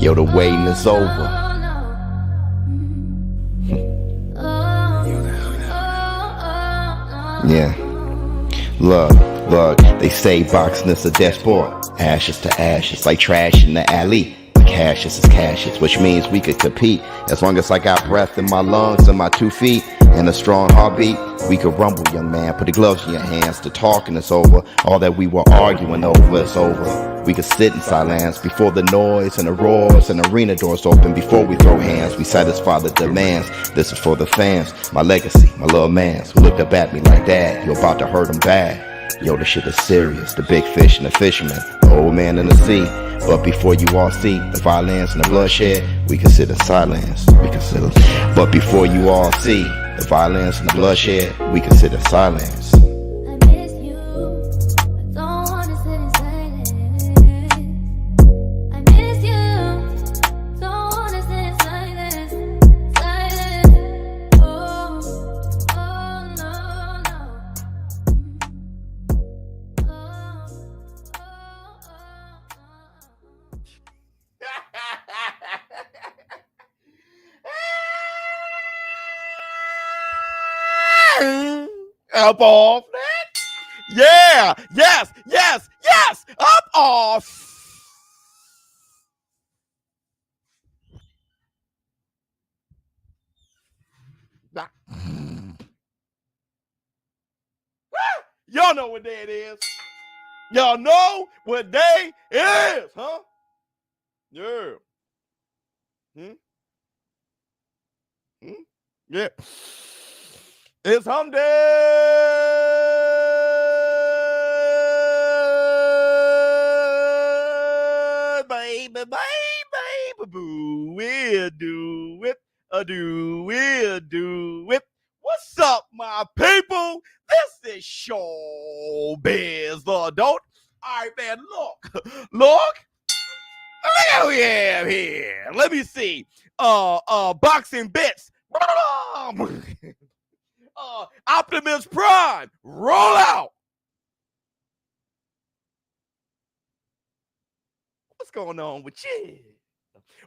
Yo, the waiting is over. Yeah. Look, they say boxing is a dead sport. Ashes to ashes, like trash in the alley. But cashes is cashes, which means we could compete. As long as I got breath in my lungs and my 2 feet and a strong heartbeat, we could rumble, young man. Put the gloves in your hands. The talking is over. All that we were arguing over is over. We could sit in silence before the noise and the roars and arena doors open. Before we throw hands, we satisfy the demands. This is for the fans, my legacy, my little mans who looked up at me like that. You're about to hurt them bad. Yo, this shit is serious. The big fish and the fisherman, the old man in the sea. But before you all see the violence and the bloodshed, we can sit in silence. But before you all see the violence and the bloodshed, we can sit in silence. Up off that. Yeah. Yes. Up off. Y'all know what day it is. Y'all know what day it is, huh? Yeah. Yeah. It's hump day, baby, boo. We'll do it, we'll do it. What's up, my people? This is ShowBizz The Adult. All right, man, look who we have here. Let me see. Boxing bits. Optimus Prime, roll out. What's going on with you?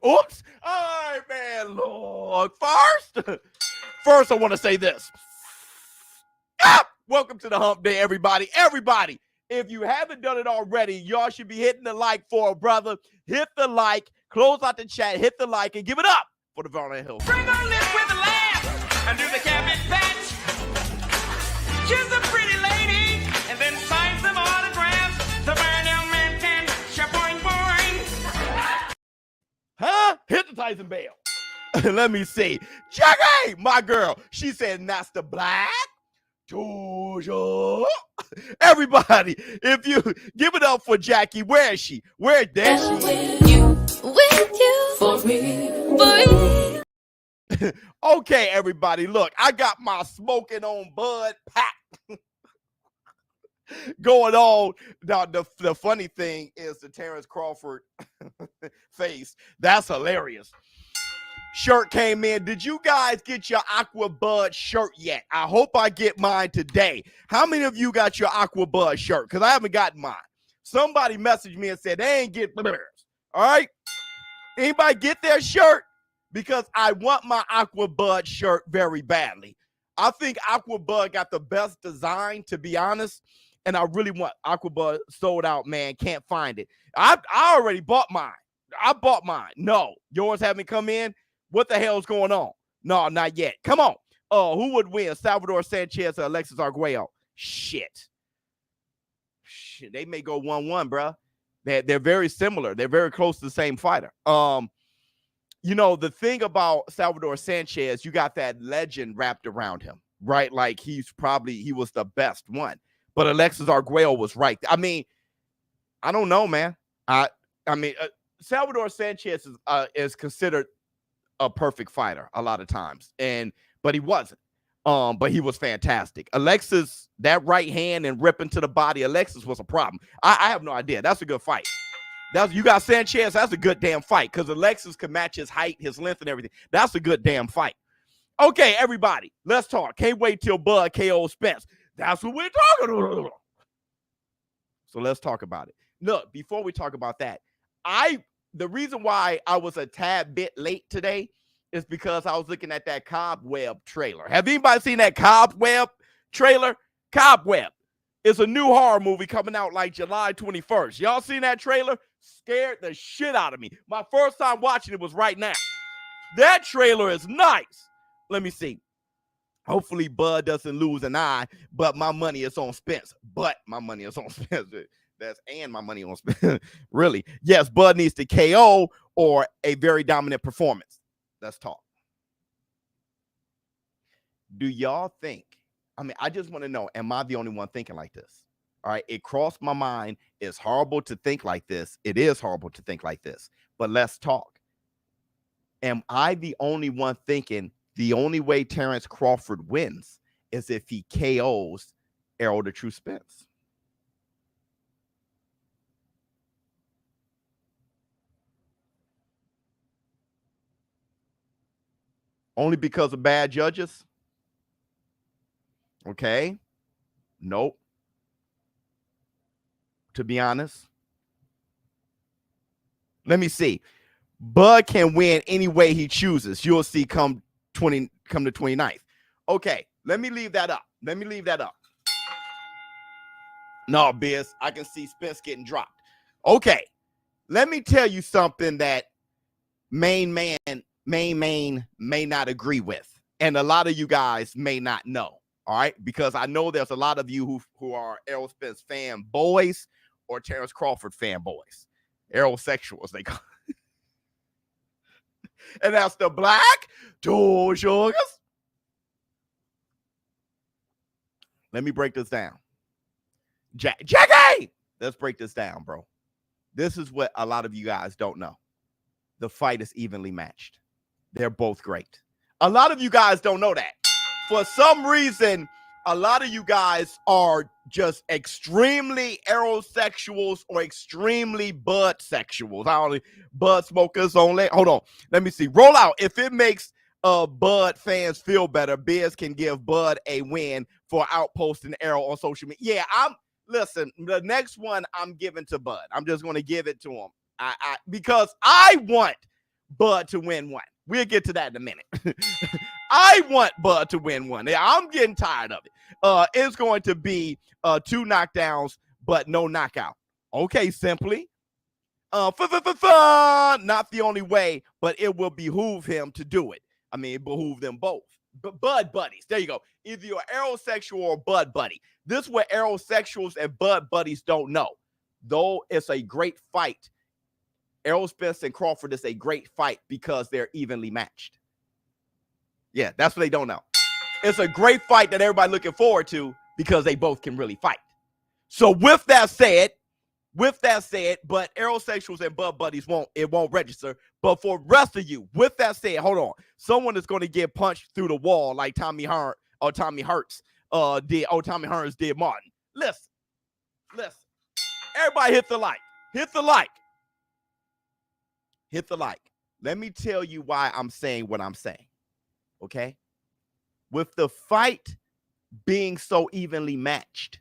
Oops. All right, man, look. First, I want to say this. Welcome to the hump day, everybody. Everybody, if you haven't done it already, y'all should be hitting the like for a brother. Hit the like, close out the chat, hit the like, and give it up for the Vernon Hill. Bring on this with a laugh and do the cabbage patch. Kiss a pretty lady and then sign some autographs. The Vernon man can shaboing boing. Huh? Hit the Tyson Bell. Let me see. Jackie, my girl. She said, Master Black. Everybody, if you give it up for Jackie, where is she? Where is she? With you, for real. Okay, everybody, look, I got my smoking on bud pack going on. Now, the funny thing is the Terrence Crawford face. That's hilarious. Shirt came in. Did you guys get your Aqua Bud shirt yet? I hope I get mine today. How many of you got your Aqua Bud shirt? Because I haven't gotten mine. Somebody messaged me and said they ain't get theirs. All right? Anybody get their shirt? Because I want my Aqua Bud shirt very badly. I think Aqua Bud got the best design, to be honest. And I really want Aqua Bud sold out, man. Can't find it. I already bought mine. I bought mine. No, yours haven't come in. What the hell's going on? No, not yet. Come on. Who would win? Salvador Sanchez or Alexis Arguello? Shit. They may go 1-1, bro. They're very similar. They're very close to the same fighter. You know, the thing about Salvador Sanchez, you got that legend wrapped around him, right? Like he was the best one. But Alexis Arguello was right. I mean, I don't know, man. I mean, Salvador Sanchez is considered a perfect fighter a lot of times, but he wasn't. But he was fantastic. Alexis, that right hand and ripping to the body, Alexis was a problem. I have no idea. That's a good fight. You got Sanchez. That's a good damn fight because Alexis can match his height, his length, and everything. That's a good damn fight. Okay, everybody, let's talk. Can't wait till Bud KO Spence. That's what we're talking about. So let's talk about it. Look, before we talk about that, I the reason why I was a tad bit late today is because I was looking at that Cobweb trailer. Have anybody seen that Cobweb trailer? Cobweb is a new horror movie coming out like July 21st. Y'all seen that trailer? Scared the shit out of me. My first time watching it was right now. That trailer is nice. Let me see. Hopefully Bud doesn't lose an eye, but my money is on Spence. But my money is on Spence. And my money on Spence. Really. Yes, Bud needs to KO or a very dominant performance. Let's talk. Do y'all think, I mean, I just want to know, am I the only one thinking like this? All right. It crossed my mind. It's horrible to think like this. It is horrible to think like this. But let's talk. Am I the only one thinking the only way Terrence Crawford wins is if he KOs Errol the True Spence? Only because of bad judges? Okay. Nope. To be honest. Let me see. Bud can win any way he chooses. You'll see come the 29th. Okay, let me leave that up. No, Biz, I can see Spence getting dropped. Okay, let me tell you something that main man may not agree with, and a lot of you guys may not know. All right, because I know there's a lot of you who are Errol Spence fanboys or Terrence Crawford fanboys, Errol-sexuals they call. And that's the Black Two Sugars. Let me break this down. Jackie! Let's break this down, bro. This is what a lot of you guys don't know. The fight is evenly matched. They're both great. A lot of you guys don't know that. For some reason, a lot of you guys are just extremely Errol-sexuals or extremely Bud-sexuals. I only Bud smokers only. Hold on. Let me see. Roll out. If it makes Bud fans feel better, Biz can give Bud a win for outposting Errol on social media. Yeah, listen, the next one I'm giving to Bud. I'm just going to give it to him. Because I want Bud to win one. We'll get to that in a minute. I want Bud to win one. I'm getting tired of it. It's going to be 2 knockdowns, but no knockout. Okay, simply. Not the only way, but it will behoove him to do it. I mean, it behoove them both. But Bud buddies. There you go. Either you're Errol-sexual or Bud buddy. This is what Errol-sexuals and Bud buddies don't know. Though it's a great fight, Errol Spence and Crawford is a great fight because they're evenly matched. Yeah, that's what they don't know. It's a great fight that everybody looking forward to because they both can really fight. So with that said, but Errol-sexuals and Bud buddies won't register. But for rest of you, with that said, hold on. Someone is going to get punched through the wall like Tommy Hearns did Martin. Listen. Everybody hit the like. Hit the like. Let me tell you why I'm saying what I'm saying. Okay? With the fight being so evenly matched,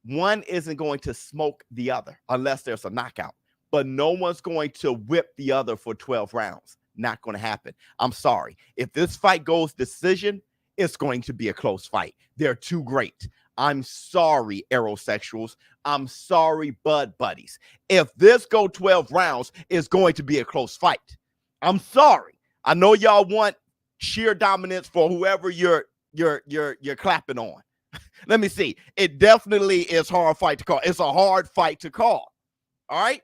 one isn't going to smoke the other unless there's a knockout. But no one's going to whip the other for 12 rounds. Not going to happen. I'm sorry. If this fight goes decision, it's going to be a close fight. They're too great. I'm sorry, Errol-sexuals. I'm sorry, Bud buddies. If this go 12 rounds, it's going to be a close fight. I'm sorry. I know y'all want sheer dominance for whoever you're clapping on. Let me see. It definitely is a hard fight to call. It's a hard fight to call. All right?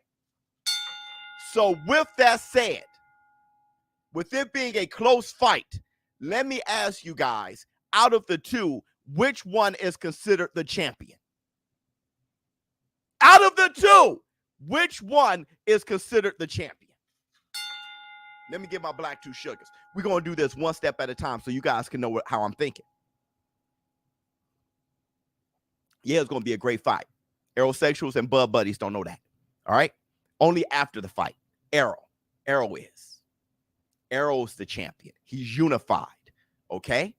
So with that said, with it being a close fight, let me ask you guys, out of the two, which one is considered the champion? Out of the two, which one is considered the champion? Let me get my Black Two Sugars. We're going to do this one step at a time so you guys can know how I'm thinking. Yeah, it's going to be a great fight. Errol-sexuals and Bud buddies don't know that. All right? Only after the fight. Errol is. Errol's the champion. He's unified. Okay?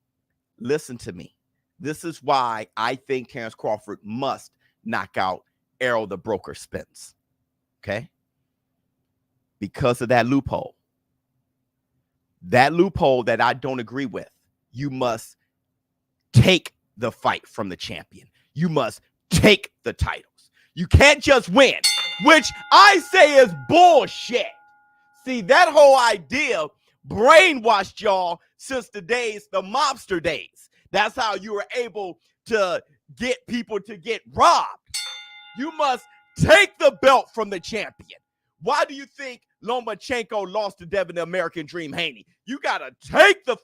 Listen to me. This is why I think Terrence Crawford must knock out Errol the Broker Spence. Okay? because of that loophole. That loophole that I don't agree with. You must take the fight from the champion. You must take the titles. You can't just win, which I say is bullshit. See, that whole idea brainwashed y'all since the mobster days. That's how you were able to get people to get robbed. You must take the belt from the champion. Why do you think Lomachenko lost to Devin the American Dream Haney? You gotta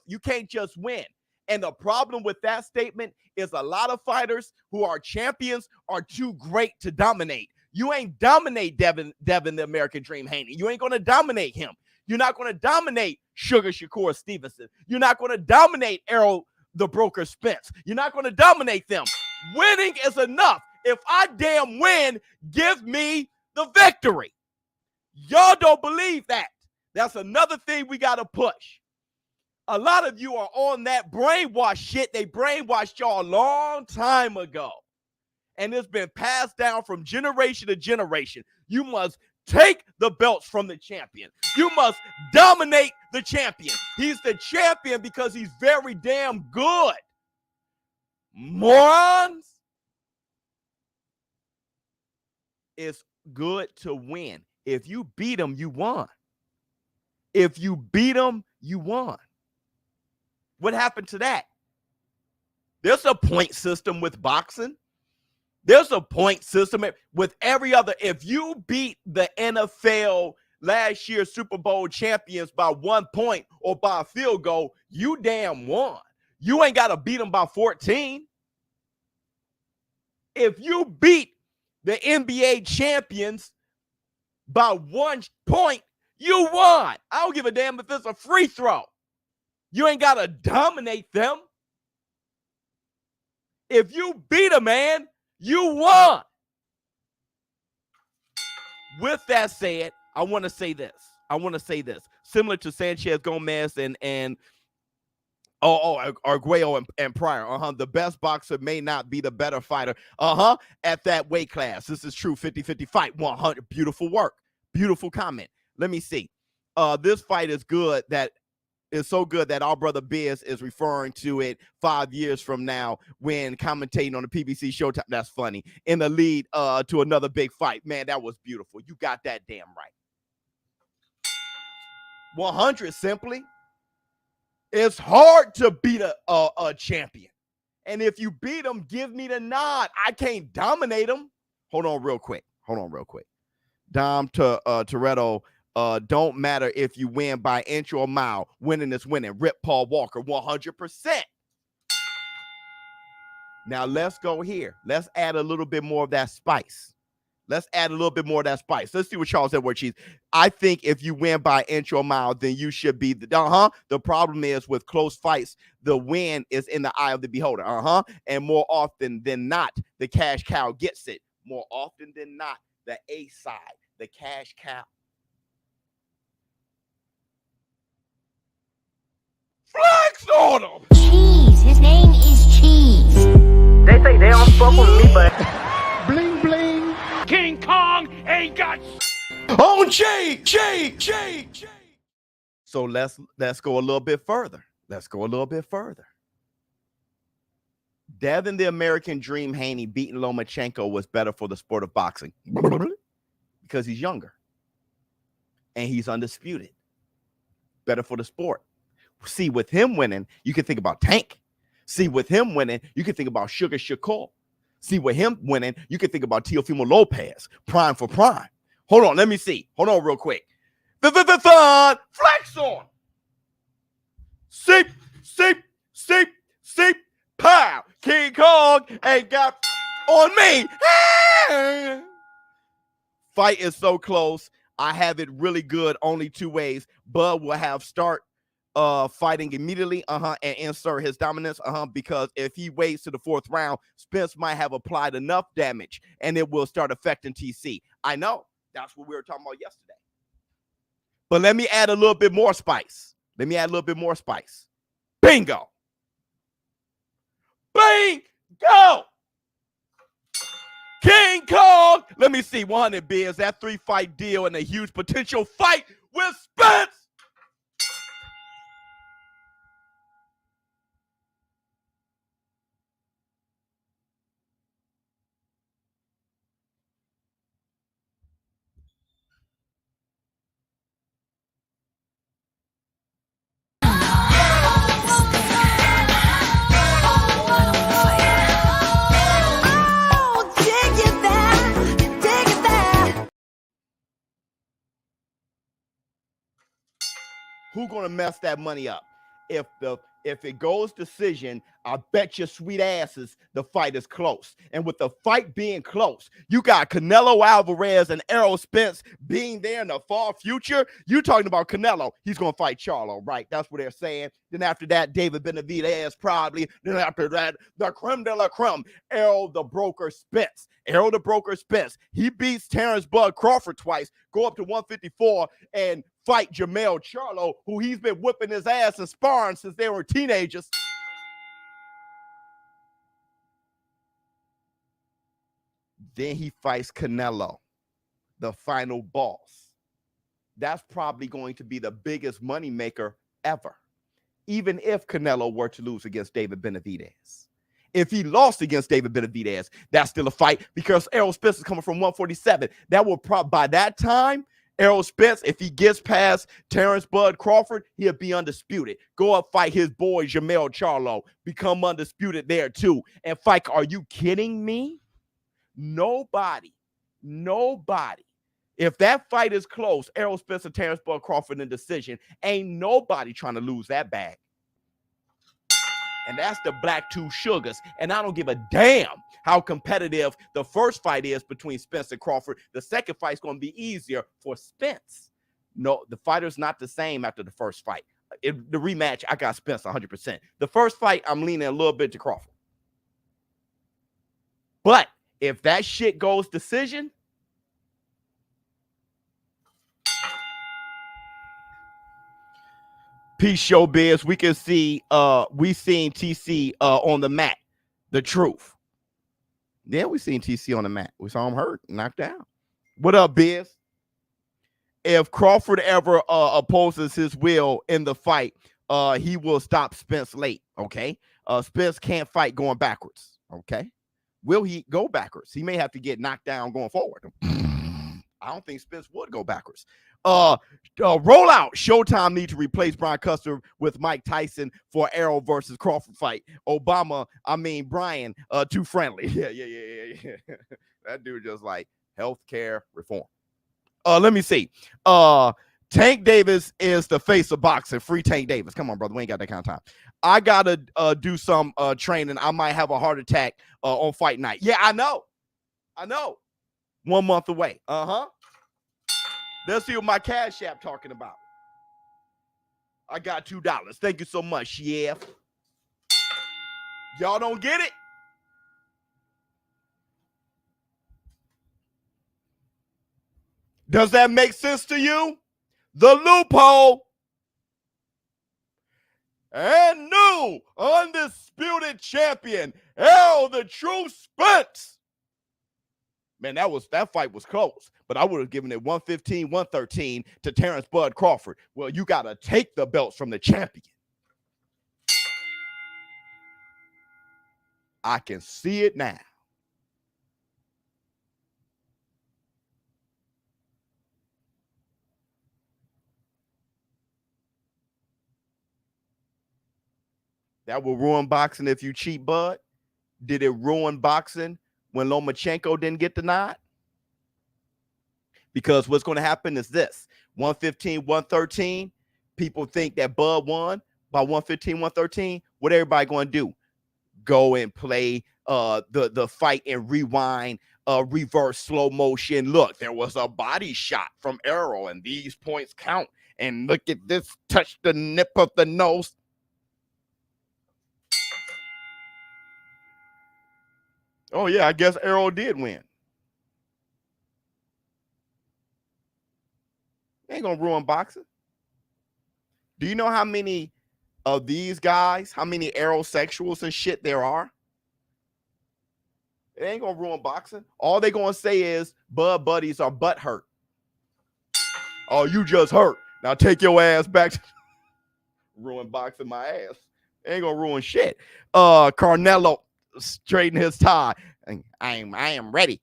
you can't just win. And the problem with that statement is a lot of fighters who are champions are too great to dominate. You ain't dominate Devin the American Dream Haney. You ain't gonna dominate him. You're not gonna dominate Sugar Shakur Stevenson. You're not gonna dominate Errol the Broker Spence. You're not gonna dominate them. Winning is enough. If I damn win, give me the victory. Y'all don't believe that. That's another thing we got to push. A lot of you are on that brainwash shit. They brainwashed y'all a long time ago. And it's been passed down from generation to generation. You must take the belts from the champion. You must dominate the champion. He's the champion because he's very damn good. Morons. It's good to win. If you beat him, you won. If you beat him, you won. What happened to that? There's a point system with boxing. There's a point system with every other. If you beat the NFL last year's Super Bowl champions by 1 point or by a field goal, you damn won. You ain't got to beat them by 14. If you beat the NBA champions by 1 point, you won. I don't give a damn if it's a free throw. You ain't got to dominate them. If you beat a man, you won. With that said, I want to say this. Similar to Sanchez Gomez and Arguello and Pryor. The best boxer may not be the better fighter. At that weight class. This is true. 50-50 fight. 100. Beautiful work. Beautiful comment. Let me see. This fight is good. That is so good that our brother Biz is referring to it 5 years from now when commentating on the PBC Showtime. That's funny. In the lead to another big fight. Man, that was beautiful. You got that damn right. 100 simply. It's hard to beat a champion. And if you beat him, give me the nod. I can't dominate him. Hold on real quick. Dom Toretto, don't matter if you win by inch or mile. Winning is winning. Rip Paul Walker, 100%. Now let's go here. Let's add a little bit more of that spice. Let's see what Charles Edward Cheese. I think if you win by inch or mile, then you should be the problem is with close fights, the win is in the eye of the beholder. And more often than not, the cash cow gets it. More often than not, the A side, the cash cow. Flex on him. Cheese. His name is Cheese. They say they don't fuck with me, but Bling bling. King Kong ain't got On J. So let's go a little bit further. Devin the American Dream Haney beating Lomachenko was better for the sport of boxing because he's younger and he's undisputed. Better for the sport. See, with him winning, you can think about Tank. See, with him winning, you can think about Sugar Shakur. See, with him winning, you can think about Teofimo Lopez, prime for prime. Hold on, let me see. Hold on real quick. Flex on. Seep, pow. King Kong ain't got on me. Fight is so close. I have it really good only 2 ways. Bud will have start fighting immediately, and insert his dominance, because if he waits to the 4th round, Spence might have applied enough damage, and it will start affecting TC. I know. That's what we were talking about yesterday. But let me add a little bit more spice. Bingo. King Kong. Let me see. 100 bids. That 3-fight deal and a huge potential fight with Spence. Who gonna mess that money up? If it goes decision, I bet your sweet asses the fight is close. And with the fight being close, you got Canelo Alvarez and Errol Spence being there in the far future. You talking about Canelo? He's gonna fight Charlo, right? That's what they're saying. Then after that, David Benavidez probably. Then after that, the creme de la creme, Errol the Broker Spence. Errol the Broker Spence. He beats Terrence Bud Crawford twice. Go up to 154 and fight Jermell Charlo, who he's been whipping his ass and sparring since they were teenagers. Then he fights Canelo, the final boss. That's probably going to be the biggest moneymaker ever, even if Canelo were to lose against David Benavidez. If he lost against David Benavidez, that's still a fight because Errol Spence is coming from 147. That will probably, by that time, Errol Spence, if he gets past Terrence Bud Crawford, he'll be undisputed. Go up, fight his boy, Jermell Charlo, become undisputed there too. And fight, are you kidding me? Nobody. If that fight is close, Errol Spence and Terrence Bud Crawford in decision, ain't nobody trying to lose that bag. And that's the Black Two Sugars. And I don't give a damn how competitive the first fight is between Spence and Crawford. The second fight is going to be easier for Spence. No, the fighter's not the same after the first fight. The rematch, I got Spence 100%. The first fight, I'm leaning a little bit to Crawford. But if that shit goes decision, peace, ShowBizz. We can see, we seen TC on the mat. The truth. Yeah, we seen TC on the mat. We saw him hurt, knocked down. What up, Biz? If Crawford ever opposes his will in the fight, he will stop Spence late. Okay. Spence can't fight going backwards. Okay. Will he go backwards? He may have to get knocked down going forward. I don't think Spence would go backwards. Roll out. Showtime need to replace Brian Custer with Mike Tyson for Errol versus Crawford fight. Brian, too friendly. Yeah. That dude just like healthcare reform. Let me see. Tank Davis is the face of boxing. Free Tank Davis. Come on, brother. We ain't got that kind of time. I gotta do some training. I might have a heart attack on fight night. Yeah, I know. 1 month away. Let's see what my Cash App talking about. I got $2. Thank you so much, yeah. Y'all don't get it? Does that make sense to you? The loophole. And new undisputed champion, Errol the True Spence. Man, that fight was close, but I would have given it 115, 113 to Terrence Bud Crawford. Well, you got to take the belts from the champion. I can see it now. That will ruin boxing if you cheat, Bud. Did it ruin boxing when Lomachenko didn't get the nod? Because what's going to happen is this. 115, 113, people think that Bud won by 115, 113. What everybody going to do? Go and play the fight and rewind, reverse slow motion. Look, there was a body shot from Errol, and these points count. And look at this, touch the nip of the nose. Oh, yeah, I guess Errol did win. Ain't gonna ruin boxing. Do you know how many of these guys, how many aerosexuals and shit there are? It ain't gonna ruin boxing. All they gonna say is Bud buddies are butt hurt. Oh, you just hurt. Now take your ass back to ruin boxing my ass. Ain't gonna ruin shit. Canelo straighten his tie. I am ready.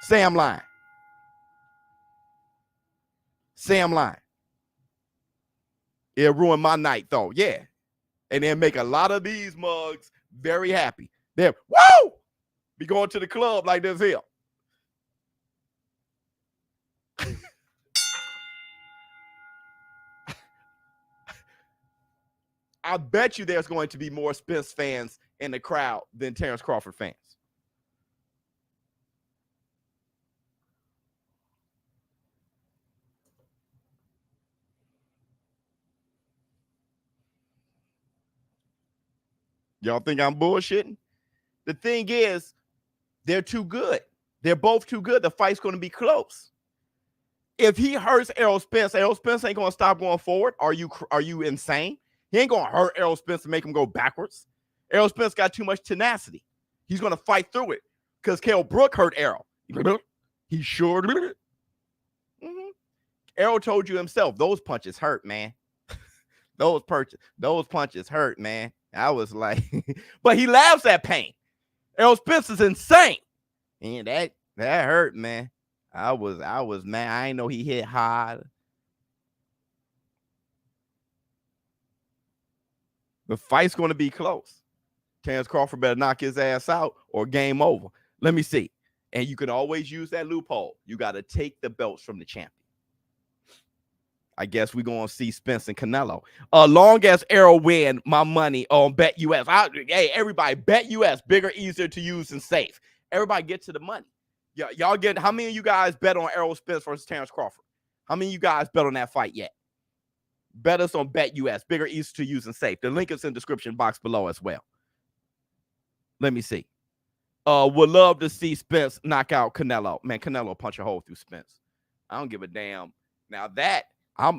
Sam lying. It ruined my night though. Yeah. And then make a lot of these mugs very happy. They're whoa! Be going to the club like this here. I bet you there's going to be more Spence fans in the crowd than Terrence Crawford fans. Y'all think I'm bullshitting? The thing is, they're too good. They're both too good. The fight's going to be close. If he hurts Errol Spence ain't going to stop going forward. Are you insane? He ain't going to hurt Errol Spence and make him go backwards. Errol Spence got too much tenacity. He's going to fight through it because Kell Brook hurt Errol. He sure did. Errol told you himself, those punches hurt, man. Those punches hurt, man. I was like, but he laughs at pain. Errol Spence is insane. And that hurt, man. I was mad. I didn't know he hit hard. The fight's going to be close. Terrence Crawford better knock his ass out or game over. Let me see. And you can always use that loophole. You got to take the belts from the champion. I guess we're going to see Spence and Canelo. Long as Errol win, my money on BETUS. Hey, everybody, BETUS, bigger, easier to use, and safe. Everybody get to the money. Y'all get, how many of you guys bet on Errol Spence versus Terrence Crawford? How many of you guys bet on that fight yet? Bet us on BETUS, bigger, easier to use, and safe. The link is in the description box below as well. Let me see. Would love to see Spence knock out Canelo. Man, Canelo punch a hole through Spence. I don't give a damn. Now that, I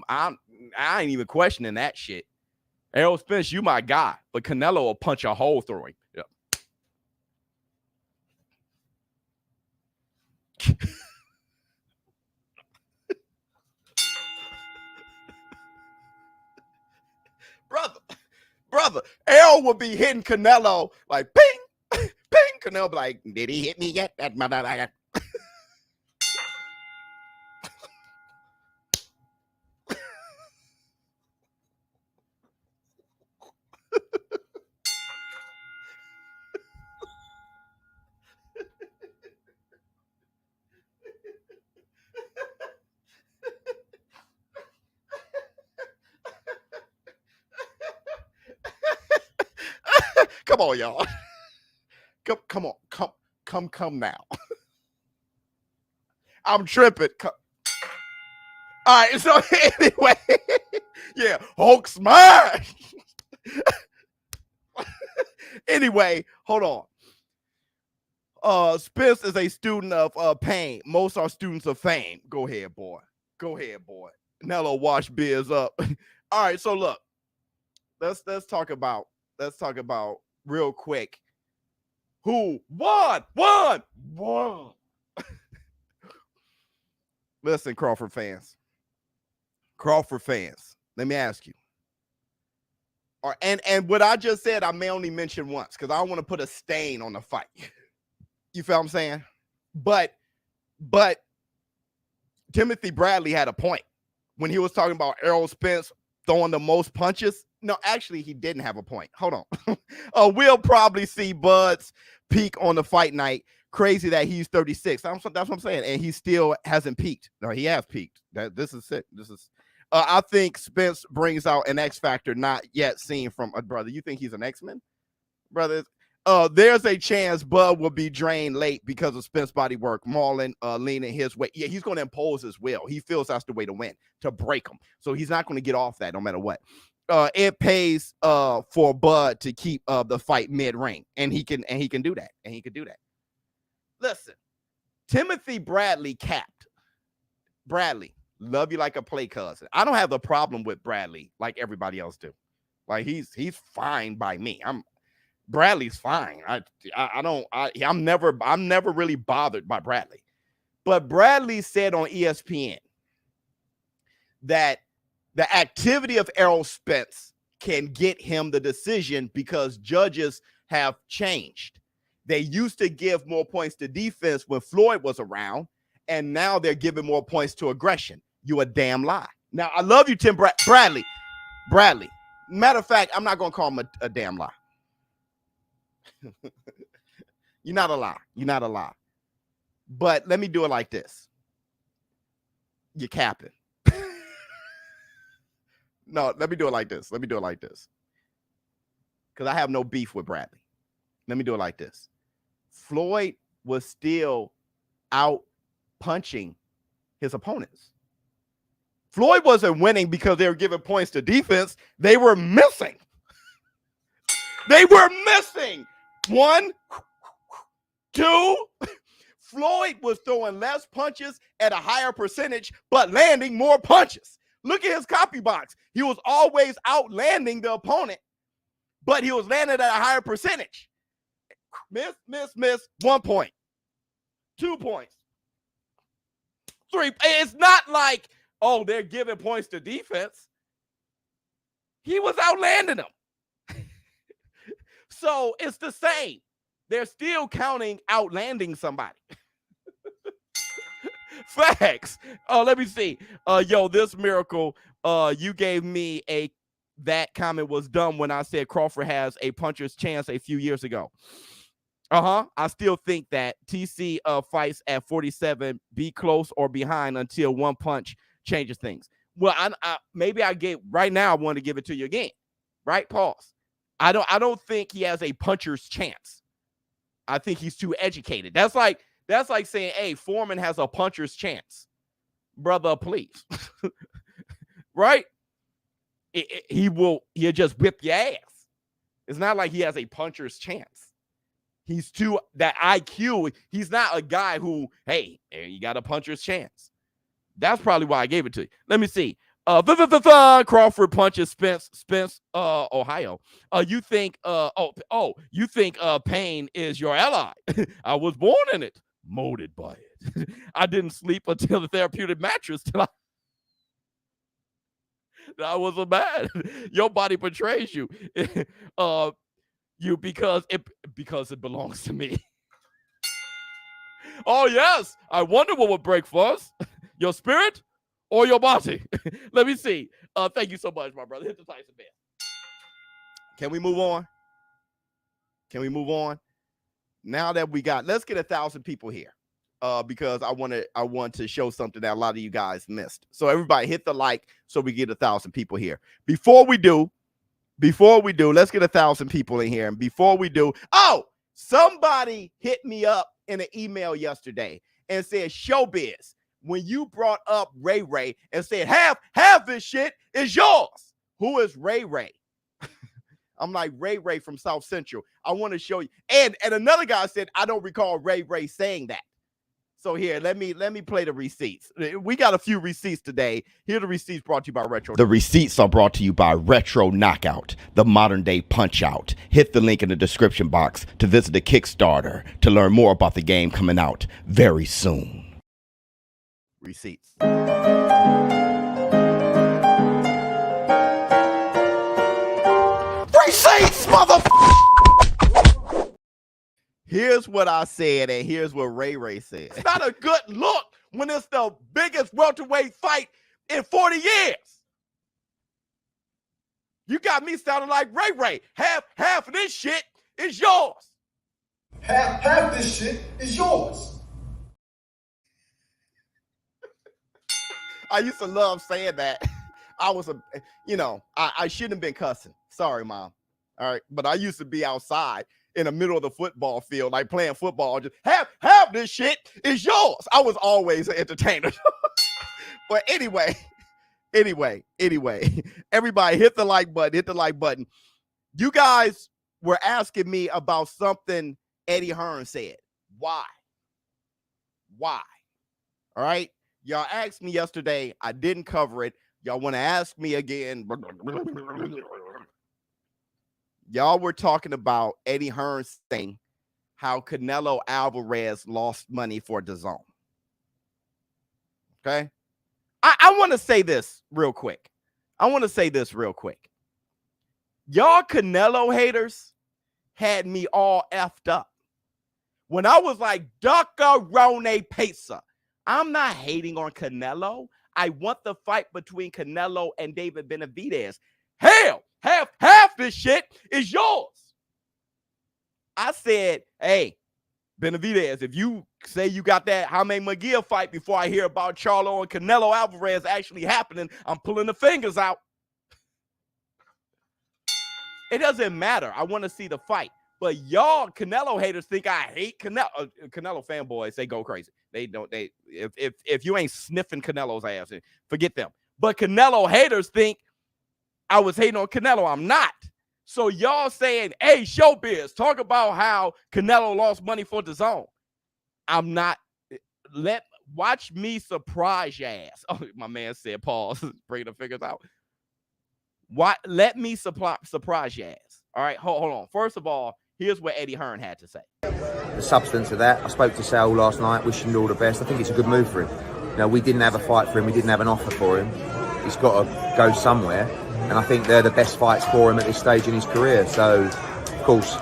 ain't even questioning that shit. Errol Spence, you my guy, but Canelo will punch a hole through him. Yep. brother, Errol will be hitting Canelo like ping, ping. Canelo be like, did he hit me yet? That mother. Come on, y'all. Come now. I'm tripping. All right, so anyway, yeah, Hulk smash. Anyway, hold on. Spence is a student of pain. Most are students of fame. Go ahead, boy. Nello wash beers up. All right, so look, let's talk about real quick. Who won? Listen, Crawford fans, let me ask you. And what I just said, I may only mention once because I don't want to put a stain on the fight. You feel what I'm saying? But Timothy Bradley had a point when he was talking about Errol Spence throwing the most punches. No, actually, he didn't have a point. Hold on. We'll probably see Bud's peak on the fight night. Crazy that he's 36. That's what I'm saying. And he still hasn't peaked. No, he has peaked. This is it. I think Spence brings out an X factor not yet seen from a brother. You think he's an X-Men? Brother, there's a chance Bud will be drained late because of Spence body work. Marlon leaning his way. Yeah, he's going to impose his will. He feels that's the way to win, to break him. So he's not going to get off that no matter what. It pays for Bud to keep the fight mid-ring, and he can do that. Listen, Timothy Bradley capped. Bradley, love you like a play cousin. I don't have the problem with Bradley like everybody else do. Like he's fine by me. Bradley's fine. I'm never really bothered by Bradley. But Bradley said on ESPN that the activity of Errol Spence can get him the decision because judges have changed. They used to give more points to defense when Floyd was around, and now they're giving more points to aggression. You a damn lie. Now, I love you, Tim Bradley. Matter of fact, I'm not going to call him a damn lie. You're not a lie. You're not a lie. But let me do it like this. You're capping. No, let me do it like this. Because I have no beef with Bradley. Let me do it like this. Floyd was still out punching his opponents. Floyd wasn't winning because they were giving points to defense. They were missing. One, two. Floyd was throwing less punches at a higher percentage, but landing more punches. Look at his copy box. He was always outlanding the opponent, but he was landing at a higher percentage. Miss. 1 point. 2 points. 3. It's not like, oh, they're giving points to defense. He was outlanding them. So it's the same. They're still counting outlanding somebody. Facts. Let me see. This miracle. You gave me that comment was dumb when I said Crawford has a puncher's chance a few years ago. I still think that TC fights at 47, be close or behind until one punch changes things. Well, maybe I want to give it to you again. Right? Pause. I don't think he has a puncher's chance. I think he's too educated. That's like saying, hey, Foreman has a puncher's chance. Brother, please. Right? He'll just whip your ass. It's not like he has a puncher's chance. He's too, that IQ, he's not a guy who, hey, you got a puncher's chance. That's probably why I gave it to you. Let me see. Crawford punches Spence, Ohio. You think pain is your ally. I was born in it, molded by it. I didn't sleep until the therapeutic mattress till I was a man. Your body betrays you. Because it belongs to me. Oh yes, I wonder what would break first, your spirit or your body. Let me see. Thank you so much, my brother. Hit the Tyson bell. Can we move on? Now that let's get 1,000 people here. Because I want to show something that a lot of you guys missed. So everybody hit the like so we get 1,000 people here. Before we do, let's get 1,000 people in here. And before we do, somebody hit me up in an email yesterday and said, ShowBizz, when you brought up Ray and said, half this shit is yours. Who is Ray? I'm like, Ray from South Central. I want to show you. And another guy said, I don't recall Ray saying that. So here, let me play the receipts. We got a few receipts today. Here are the receipts brought to you by Retro. The receipts are brought to you by Retro Knockout, the modern day punch out. Hit the link in the description box to visit the Kickstarter to learn more about the game coming out very soon. Receipts. Receipts, motherfucker! Here's what I said, and here's what Ray said. It's not a good look when it's the biggest welterweight fight in 40 years. You got me sounding like Ray. Half of this shit is yours. Half this shit is yours. I used to love saying that. I shouldn't have been cussing. Sorry, Mom. All right. But I used to be outside in the middle of the football field, like playing football. Just half this shit is yours. I was always an entertainer. But anyway, everybody hit the like button. You guys were asking me about something Eddie Hearn said. Why? All right. Y'all asked me yesterday. I didn't cover it. Y'all want to ask me again. Y'all were talking about Eddie Hearn saying how Canelo Alvarez lost money for DAZN. Okay? I want to say this real quick. Y'all Canelo haters had me all effed up. When I was like, Duckarone Pesa, I'm not hating on Canelo. I want the fight between Canelo and David Benavidez. Hell, half this shit is yours. I said, hey, Benavidez, if you say you got that Jaime Munguia fight before I hear about Charlo and Canelo Alvarez actually happening, I'm pulling the fingers out. It doesn't matter. I want to see the fight. But y'all Canelo haters think I hate Canelo. Canelo fanboys, they go crazy. They don't. If you ain't sniffing Canelo's ass, forget them. But Canelo haters think I was hating on Canelo. I'm not. So y'all saying, hey, ShowBizz, talk about how Canelo lost money for DAZN. I'm not. Watch me surprise your ass. Oh, my man said, pause. Bring the figures out. Let me surprise your ass. All right, hold on. First of all, here's what Eddie Hearn had to say. The substance of that, I spoke to Sal last night, wishing him all the best. I think it's a good move for him. You know, we didn't have a fight for him. We didn't have an offer for him. He's got to go somewhere. And I think they're the best fights for him at this stage in his career. So, of course,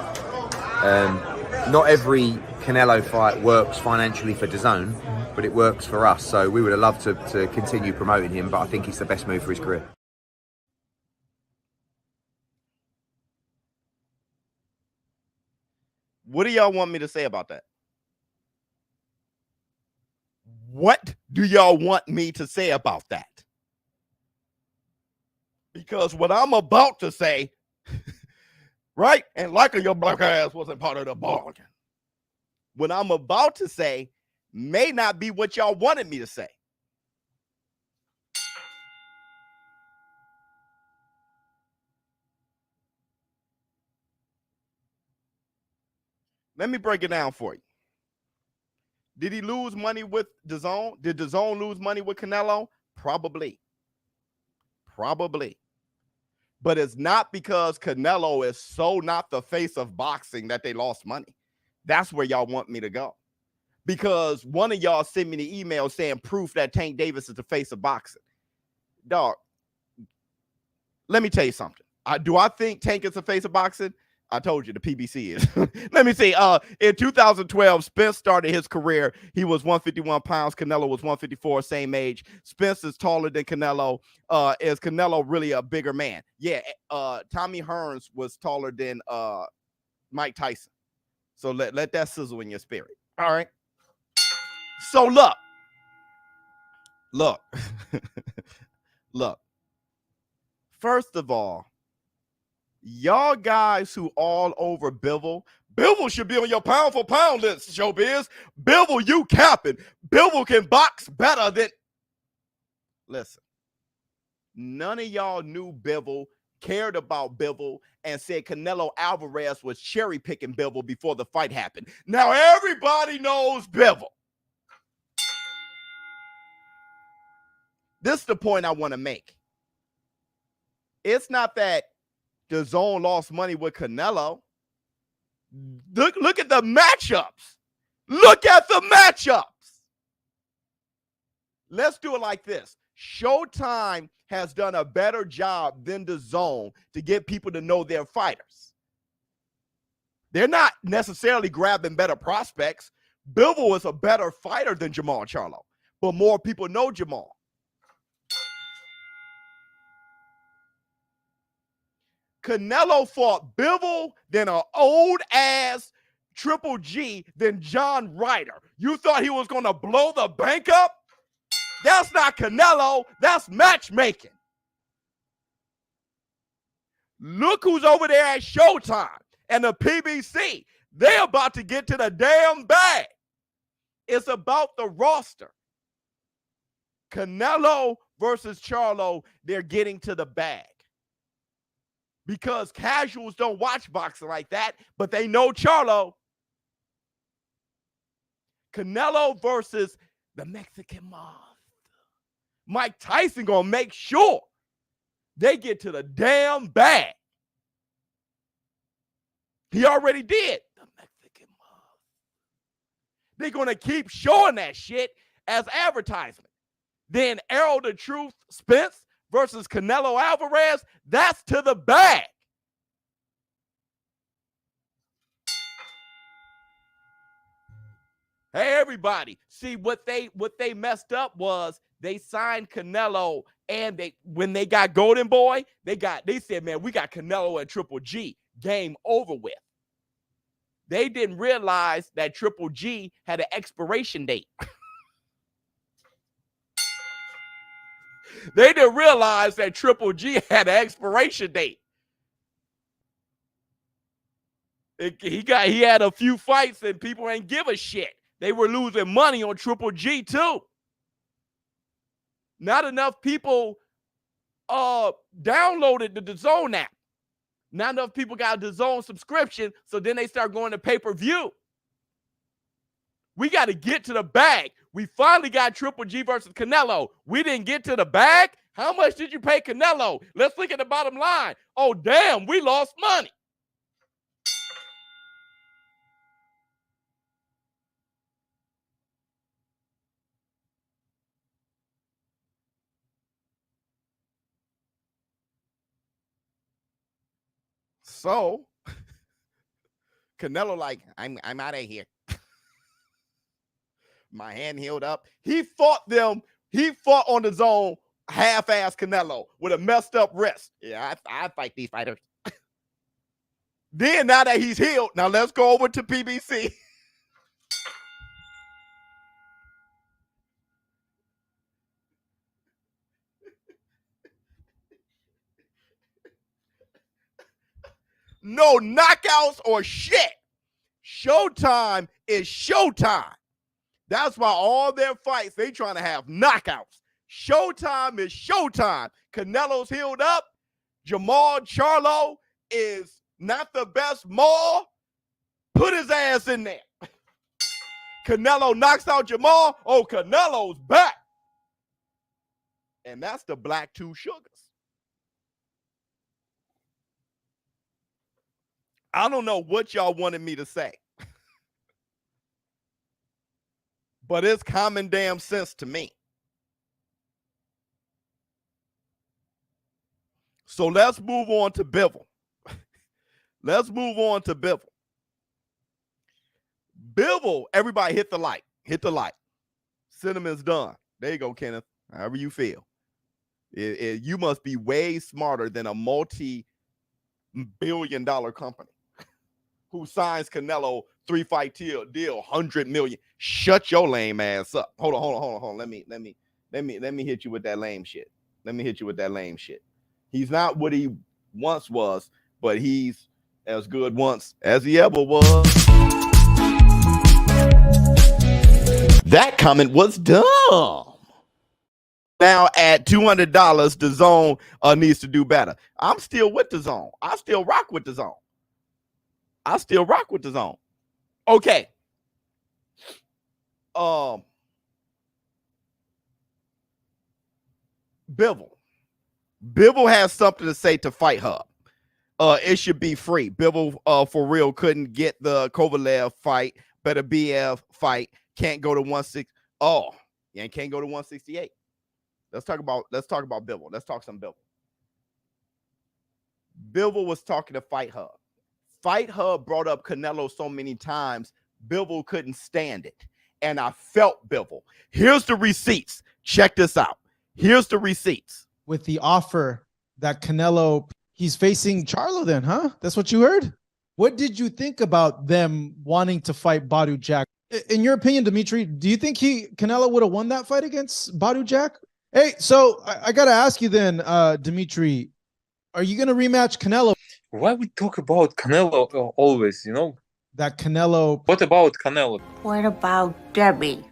not every Canelo fight works financially for DAZN, but it works for us. So we would have loved to continue promoting him, but I think it's the best move for his career. What do y'all want me to say about that? What do y'all want me to say about that? Because what I'm about to say, right? And likely your black ass wasn't part of the bargain. What I'm about to say may not be what y'all wanted me to say. Let me break it down for you. Did he lose money with DAZN? Did DAZN lose money with Canelo? Probably. But it's not because Canelo is so not the face of boxing that they lost money. That's where y'all want me to go. Because one of y'all sent me the email saying proof that Tank Davis is the face of boxing. Dog, let me tell you something. Do I think Tank is the face of boxing? I told you the PBC is. Let me see. In 2012, Spence started his career. He was 151 pounds. Canelo was 154, same age. Spence is taller than Canelo. Is Canelo really a bigger man? Yeah. Tommy Hearns was taller than Mike Tyson. So let that sizzle in your spirit. All right. So look. First of all, y'all guys who all over Bivol should be on your pound for pound list, ShowBizz. Bivol, you capping. Bivol can box better than. Listen, none of y'all knew Bivol, cared about Bivol, and said Canelo Alvarez was cherry picking Bivol before the fight happened. Now everybody knows Bivol. This is the point I want to make. It's not that DAZN lost money with Canelo. Look at the matchups. Let's do it like this. Showtime has done a better job than DAZN to get people to know their fighters. They're not necessarily grabbing better prospects. Bivol is a better fighter than Jamal Charlo, but more people know Jamal. Canelo fought Bivol, then an old-ass Triple G, then John Ryder. You thought he was going to blow the bank up? That's not Canelo. That's matchmaking. Look who's over there at Showtime and the PBC. They're about to get to the damn bag. It's about the roster. Canelo versus Charlo, they're getting to the bag. Because casuals don't watch boxing like that, but they know Charlo. Canelo versus the Mexican monster. Mike Tyson gonna make sure they get to the damn bag. He already did. The Mexican Mug. They're going to keep showing that shit as advertisement. Then Arrow the Truth Spence versus Canelo Alvarez, that's to the bag. Hey, everybody. See, what they messed up was they signed Canelo, and when they got Golden Boy, they said, man, we got Canelo and Triple G. Game over with. They didn't realize that Triple G had an expiration date. They didn't realize that Triple G had an expiration date. He had a few fights and people ain't give a shit. They were losing money on Triple G too. Not enough people downloaded the DAZN app. Not enough people got a DAZN subscription, so then they start going to pay-per-view. We got to get to the bag. We finally got Triple G versus Canelo. We didn't get to the bag? How much did you pay Canelo? Let's look at the bottom line. Oh, damn, we lost money. So, Canelo like, I'm out of here. My hand healed up. He fought on the zone, half-ass Canelo with a messed up wrist. Yeah, I fight these fighters. Then, now that he's healed, now let's go over to PBC. No knockouts or shit. Showtime is showtime. That's why all their fights, they trying to have knockouts. Showtime is showtime. Canelo's healed up. Jamal Charlo is not the best maul. Put his ass in there. Canelo knocks out Jamal. Oh, Canelo's back. And that's the Black Two Sugars. I don't know what y'all wanted me to say. But it's common damn sense to me. So let's move on to Bivol. Bivol, everybody hit the like. Hit the like. Cinnamon's done. There you go, Kenneth. However you feel. You must be way smarter than a multi-billion-dollar company who signs Canelo 3-fight deal, $100 million. Shut your lame ass up. Hold on. Let me hit you with that lame shit. He's not what he once was, but he's as good once as he ever was. That comment was dumb. Now at $200, DAZN needs to do better. I'm still with DAZN. I still rock with DAZN. Okay. Bivol has something to say to Fight Hub. It should be free. Bivol for real couldn't get the Kovalev fight, but a BF fight can't go to 160. Oh, yeah, can't go to 168. Let's talk about Bivol. Let's talk some Bivol. Bivol was talking to Fight Hub. Fight Hub brought up Canelo so many times, Bivol couldn't stand it. And I felt Bivol. Here's the receipts. Check this out. Here's the receipts. With the offer that Canelo, he's facing Charlo then, huh? That's what you heard? What did you think about them wanting to fight Badu Jack? In your opinion, Dmitry, do you think Canelo would have won that fight against Badu Jack? Hey, so I got to ask you then, Dmitry, are you going to rematch Canelo? Why we talk about Canelo always, you know? That Canelo. What about Canelo? What about Debbie?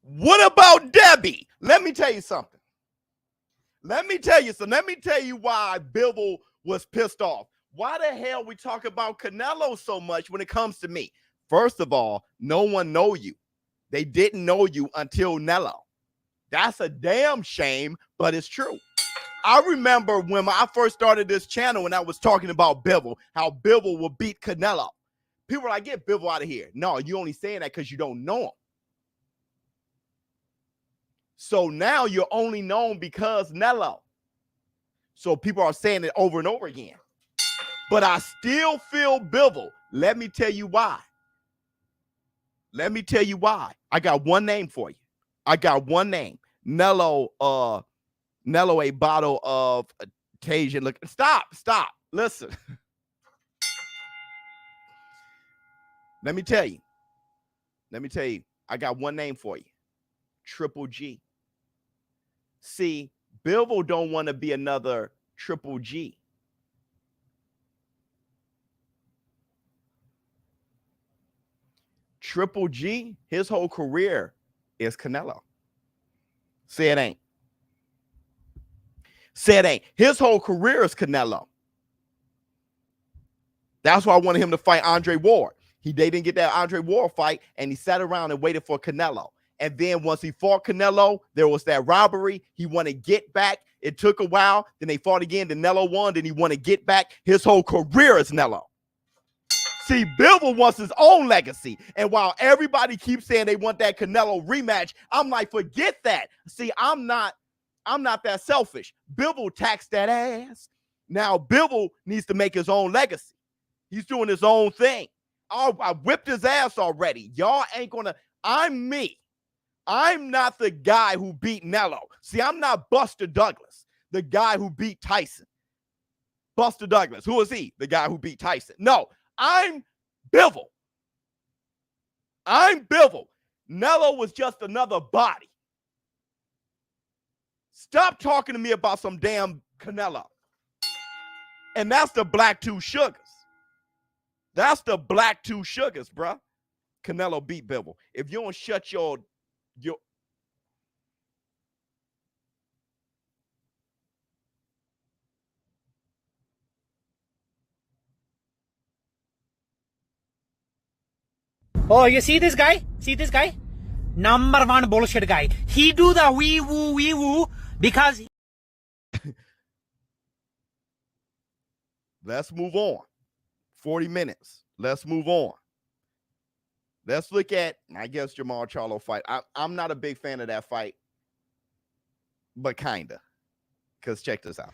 What about Debbie? Let me tell you something. Let me tell you why Bivol was pissed off. Why the hell we talk about Canelo so much when it comes to me? First of all, no one know you. They didn't know you until Nello. That's a damn shame, but it's true. I remember when I first started this channel and I was talking about Bivol, how Bivol will beat Canelo. People were like, get Bivol out of here. No, you only saying that because you don't know him. So now you're only known because Canelo. So people are saying it over and over again. But I still feel Bivol. Let me tell you why. Let me tell you why. I got one name for you. I got one name. Nello, a bottle of Tajin. Look, stop. Listen. Let me tell you. I got one name for you. Triple G. See, Bivol don't want to be another Triple G. Triple G, his whole career is Canelo. Say it ain't. His whole career is Canelo. That's why I wanted him to fight Andre Ward. They didn't get that Andre Ward fight, and he sat around and waited for Canelo. And then once he fought Canelo, there was that robbery. He wanted to get back. It took a while. Then they fought again. Then Canelo won. Then he wanted to get back. His whole career is Canelo. See, Bivol wants his own legacy. And while everybody keeps saying they want that Canelo rematch, I'm like, forget that. See, I'm not that selfish. Bivol taxed that ass. Now Bivol needs to make his own legacy. He's doing his own thing. I whipped his ass already. Y'all ain't gonna. I'm me. I'm not the guy who beat Canelo. See, I'm not Buster Douglas, the guy who beat Tyson. Buster Douglas, who is he? The guy who beat Tyson. No, I'm Bivol. Canelo was just another body. Stop talking to me about some damn Canelo. And that's the black two sugars. Bruh. Canelo beat Bivol. If you don't shut your Oh, you see this guy? Number one bullshit guy. He do the wee woo because Let's move on. 40 minutes. Let's move on. Let's look at, I guess, Jamal Charlo fight. I'm not a big fan of that fight, but kinda. Because check this out.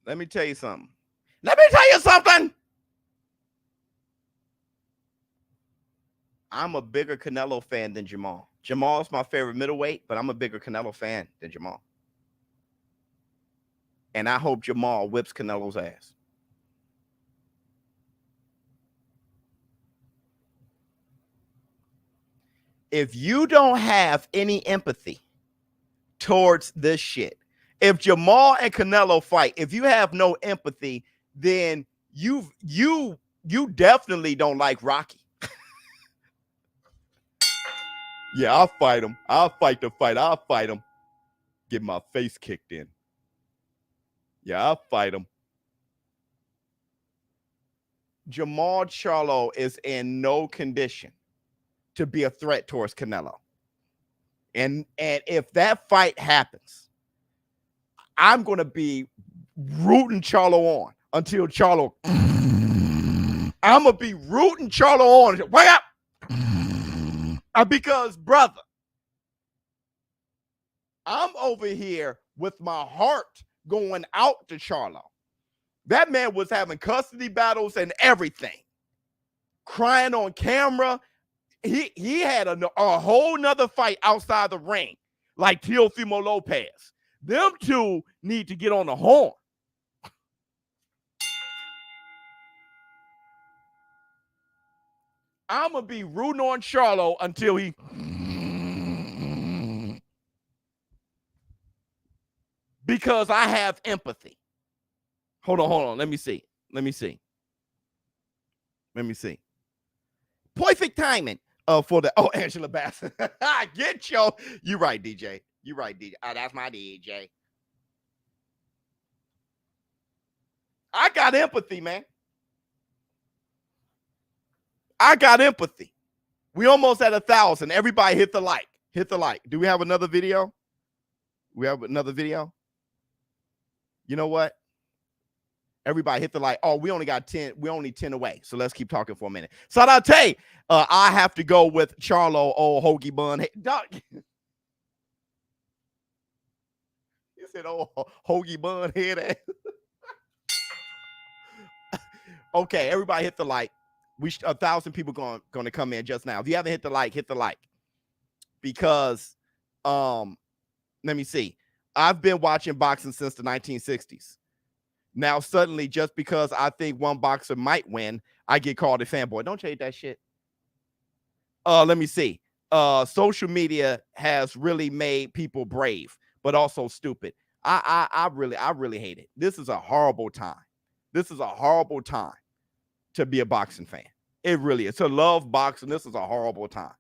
Let me tell you something. I'm a bigger Canelo fan than Jamal. Jamal's my favorite middleweight, but I'm a bigger Canelo fan than Jamal. And I hope Jamal whips Canelo's ass. If you don't have any empathy towards this shit, if Jamal and Canelo fight, if you have no empathy, then you definitely don't like Rocky. Yeah, I'll fight him. I'll fight the fight. I'll fight him. Get my face kicked in. Yeah, I'll fight him. Jamal Charlo is in no condition to be a threat towards Canelo. And if that fight happens, I'm going to be rooting Charlo on until Charlo. I'm going to be rooting Charlo on. Wake up! Because, brother, I'm over here with my heart going out to Charlo. That man was having custody battles and everything. Crying on camera. he had a whole nother fight outside the ring, like Teofimo Lopez. Them two need to get on the horn. I'm going to be rooting on Charlo until he... Because I have empathy. Hold on. Let me see. Perfect timing for the... Oh, Angela Bassett. Get your... You right, DJ. That's my DJ. I got empathy, man. I got empathy. We almost at 1,000. Everybody hit the like. Do we have another video? You know what? Everybody hit the like. Oh, we only got 10. We only 10 away. So let's keep talking for a minute. So I'll tell you, I have to go with Charlo, old hoagie bun. Hey, Doc. You said, oh, hoagie bun head ass. Okay, everybody hit the like. 1,000 people going to come in just now. If you haven't hit the like, hit the like. Because, let me see. I've been watching boxing since the 1960s. Now, suddenly, just because I think one boxer might win, I get called a fanboy. Don't change that shit. Let me see. Social media has really made people brave, but also stupid. I really hate it. This is a horrible time. To be a boxing fan. It really is. To love boxing, this is a horrible time.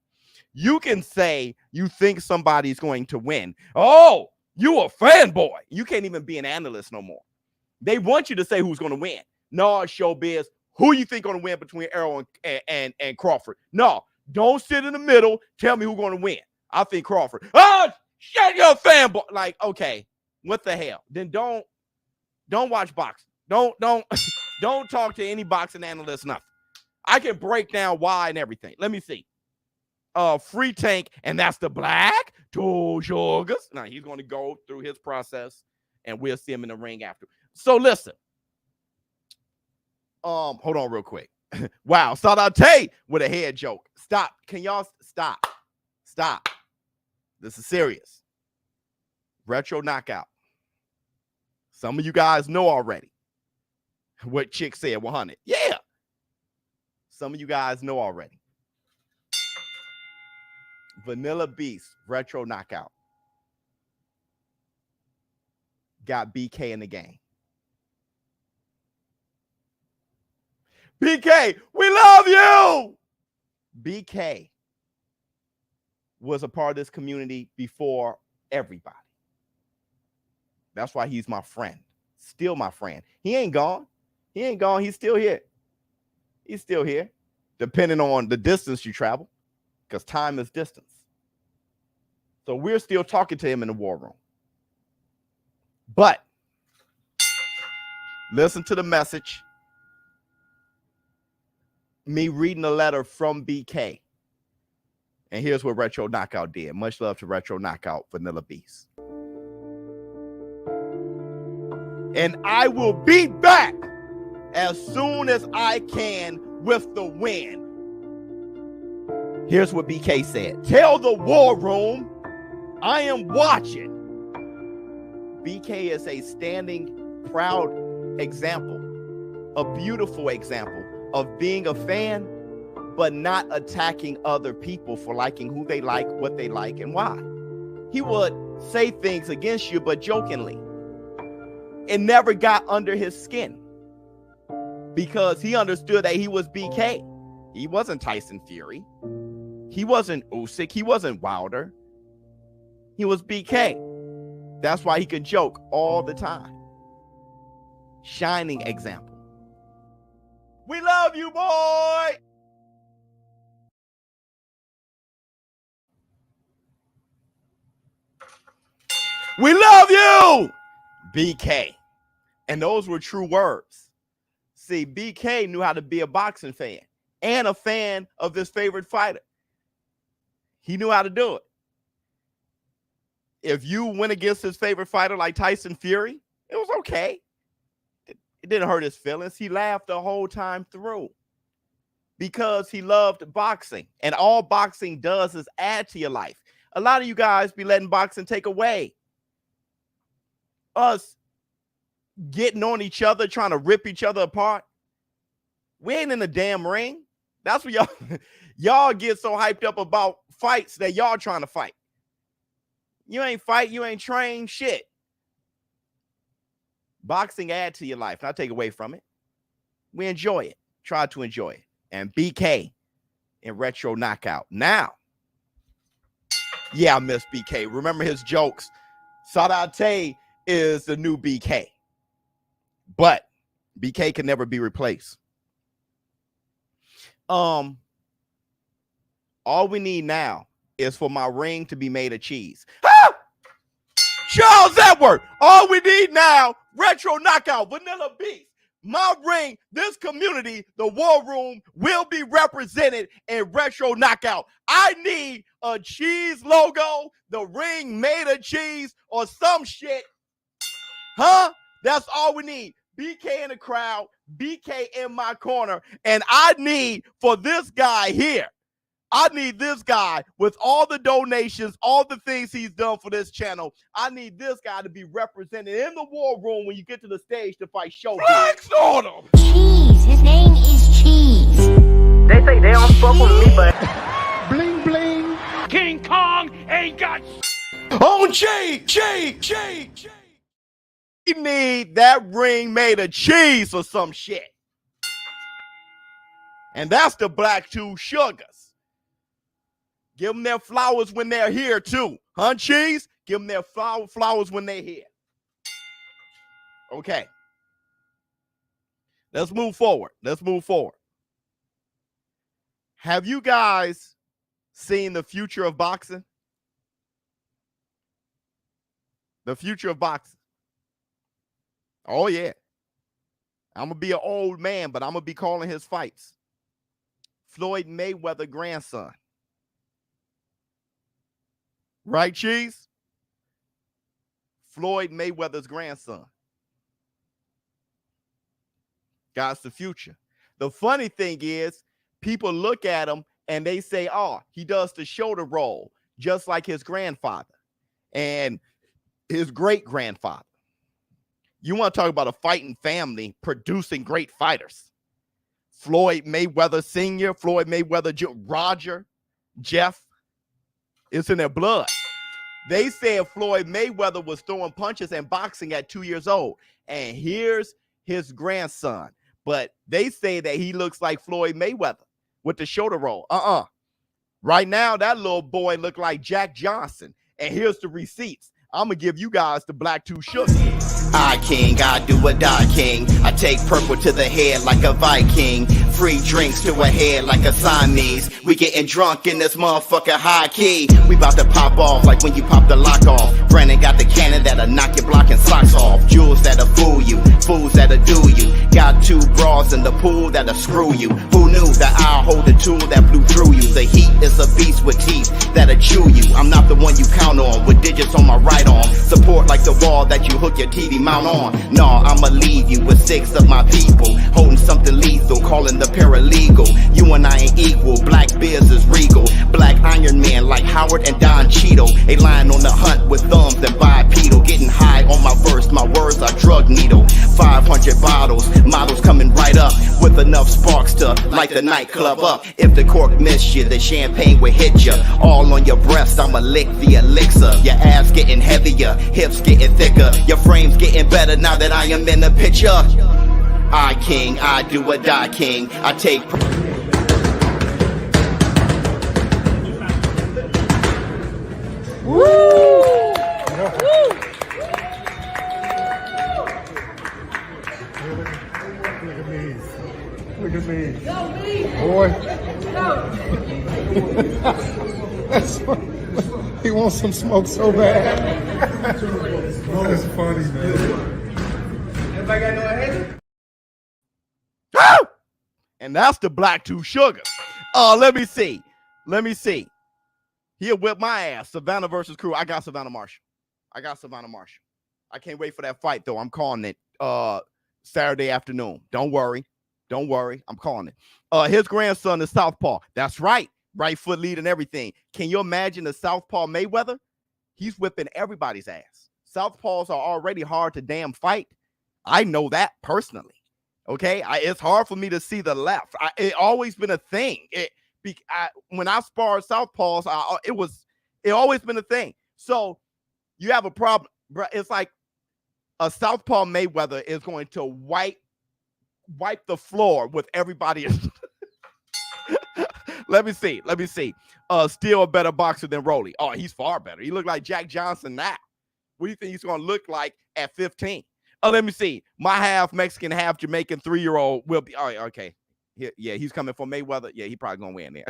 You can say you think somebody's going to win. Oh, you a fanboy. You can't even be an analyst no more. They want you to say who's going to win. No, ShowBizz, who you think going to win between Errol and Crawford? No, don't sit in the middle. Tell me who's going to win. I think Crawford. Oh, shut your fanboy. Like, okay, what the hell? Then don't watch boxing. Don't talk to any boxing analyst, nothing. I can break down why and everything. Let me see. Free Tank, and that's the Black Two Sugars. Now, he's going to go through his process, and we'll see him in the ring after. So, listen. Hold on real quick. Wow, Sadate with a head joke. Stop. Can y'all stop? Stop. This is serious. Retro knockout. Some of you guys know already what Chick said 100. Yeah. Some of you guys know already. Vanilla Beast, retro knockout. Got BK in the game. BK, we love you. BK was a part of this community before everybody. That's why he's my friend. Still my friend. He ain't gone. He's still here. He's still here, depending on the distance you travel, because time is distance. So we're still talking to him in the war room. But listen to the message. Me reading a letter from BK. And here's what Retro Knockout did. Much love to Retro Knockout, Vanilla Beast. And I will be back as soon as I can with the win. Here's what BK said. Tell the war room I am watching. BK is a standing, proud example, a beautiful example of being a fan, but not attacking other people for liking who they like, what they like, and why. He would say things against you, but jokingly. It never got under his skin because he understood that he was BK. He wasn't Tyson Fury. He wasn't Usyk. He wasn't Wilder. He was BK. That's why he could joke all the time. Shining example. We love you, boy. We love you, BK. And those were true words. See, BK knew how to be a boxing fan and a fan of his favorite fighter. He knew how to do it. If you went against his favorite fighter like Tyson Fury, it was okay. It didn't hurt his feelings. He laughed the whole time through. because he loved boxing. And all boxing does is add to your life. A lot of you guys be letting boxing take away us getting on each other, trying to rip each other apart. We ain't in the damn ring. That's what y'all get so hyped up about fights that y'all trying to fight. You ain't fight, you ain't trained shit. Boxing add to your life, not take away from it. We enjoy it. Try to enjoy it. And BK in Retro Knockout. Now, yeah, I miss BK. Remember his jokes. Sadate is the new BK. But BK can never be replaced. All we need now is for my ring to be made of cheese. Ah! Charles Edward. All we need now, Retro Knockout, Vanilla Beast. My ring, this community, the War Room, will be represented in Retro Knockout. I need a cheese logo, the ring made of cheese, or some shit. Huh? That's all we need. BK in the crowd, BK in my corner, and I need for this guy here. I need this guy with all the donations, all the things he's done for this channel. I need this guy to be represented in the War Room when you get to the stage to fight ShowBizz. Flex on him. Cheese. His name is Cheese. They say they don't fuck with me, but Bling bling. King Kong ain't got On Cheese. We need that ring made of cheese or some shit. And that's the Black Two Sugars. Give them their flowers when they're here too. Huh, Cheese? Give them their flowers when they're here. Okay. Let's move forward. Have you guys seen the future of boxing? The future of boxing. Oh, yeah. I'm going to be an old man, but I'm going to be calling his fights. Floyd Mayweather grandson. Right, Cheese? Floyd Mayweather's grandson. God's the future. The funny thing is, people look at him and they say, oh, he does the shoulder roll, just like his grandfather and his great-grandfather. You want to talk about a fighting family producing great fighters. Floyd Mayweather Sr., Floyd Mayweather, Roger, Jeff, it's in their blood. They said Floyd Mayweather was throwing punches and boxing at 2 years old. And here's his grandson. But they say that he looks like Floyd Mayweather with the shoulder roll. Right now, that little boy look like Jack Johnson. And here's the receipts. I'm going to give you guys the Black Two Sugars. I king, I do or die king. I take purple to the head like a Viking. Free drinks to a head like a Siamese. We getting drunk in this motherfucker high key. We about to pop off like when you pop the lock off. Brandon got the cannon that'll knock your block and socks off. Jewels that'll fool you, fools that'll do you. Got two bras in the pool that'll screw you. Who knew that I'll hold the tool that blew through you? The heat is a beast with teeth that'll chew you. I'm not the one you count on with digits on my right arm. Support like the wall that you hook your TV mount on. Nah, I'ma leave you with 6 of my people, holding something lethal, calling the paralegal. You and I ain't equal, Black Biz is regal. Black Iron Man like Howard and Don Cheeto. A lion on the hunt with thumbs and bipedal. Getting high on my verse, my words are drug needle. 500 bottles, models coming right up with enough sparks to light the nightclub up. If the cork missed you, the champagne will hit you. All on your breast, I'ma lick the elixir. Your ass getting heavier, hips getting thicker. Your frame's getting better now that I am in the picture. I king, I do or die king. I take Look at me. Boy. That's funny. He wants some smoke so bad. That's funny, man. Everybody got no head? And that's the Black Two Sugars. Let me see. He'll whip my ass. Savannah versus Crew. I got Savannah Marshall. I can't wait for that fight, though. I'm calling it Saturday afternoon. Don't worry. Don't worry, I'm calling it. His grandson is southpaw. That's right. Right foot lead and everything. Can you imagine the southpaw Mayweather? He's whipping everybody's ass. Southpaws are already hard to damn fight. I know that personally. Okay, it's hard for me to see the left. It always been a thing. When I sparred southpaws, it always been a thing. So you have a problem, bro. It's like a southpaw Mayweather is going to wipe the floor with everybody. Let me see. Still a better boxer than Rolly. Oh, he's far better. He look like Jack Johnson now. What do you think he's going to look like at 15? Let me see. My half Mexican, half Jamaican 3-year-old will be. Oh, okay. Yeah, he's coming for Mayweather. Yeah, he probably going to win there.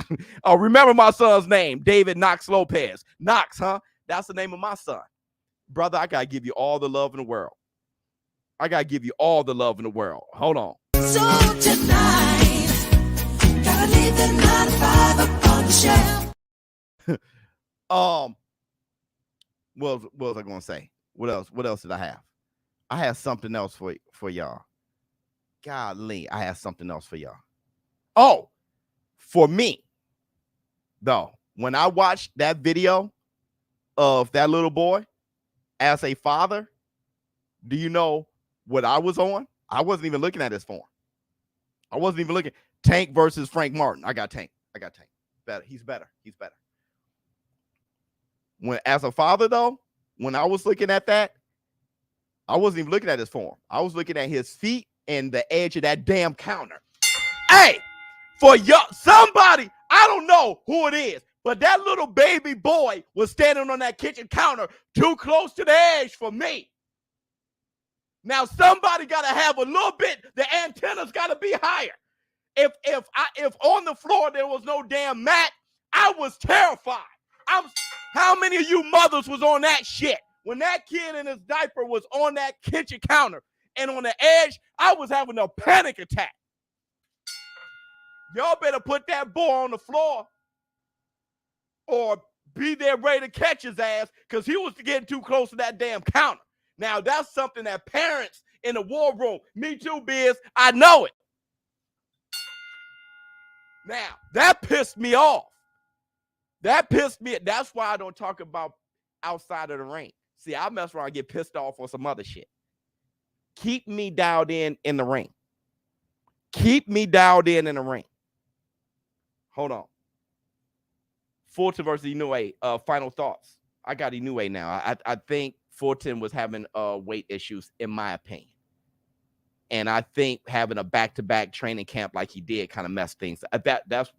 Remember my son's name, David Knox Lopez. Knox, huh? That's the name of my son. Brother, I got to give you all the love in the world. Hold on. So tonight, gotta leave the 9 to 5 up on the shelf. What was I gonna say? What else did I have? I had something else for y'all. Golly, I had something else for y'all. Oh, for me, though, when I watched that video of that little boy as a father, do you know what I was on? I wasn't even looking at his form. I wasn't even looking. Tank versus Frank Martin. I got Tank. Better. He's better. When as a father, though, when I was looking at that, I wasn't even looking at his form. I was looking at his feet and the edge of that damn counter. Hey, for somebody, I don't know who it is, but that little baby boy was standing on that kitchen counter too close to the edge for me. Now somebody got to have a little bit. The antennas got to be higher. If on the floor there was no damn mat, I was terrified. How many of you mothers was on that shit when that kid in his diaper was on that kitchen counter and on the edge? I was having a panic attack. Y'all better put that boy on the floor or be there ready to catch his ass because he was getting too close to that damn counter. Now, that's something that parents in the war room, me too, Biz, I know it. Now, that pissed me off. That's why I don't talk about outside of the ring. See, I mess around and get pissed off on some other shit. Keep me dialed in the ring. Hold on. Fulton versus Inoue. Final thoughts. I got Inoue now. I think Fulton was having weight issues, in my opinion. And I think having a back-to-back training camp like he did kind of messed things up. That's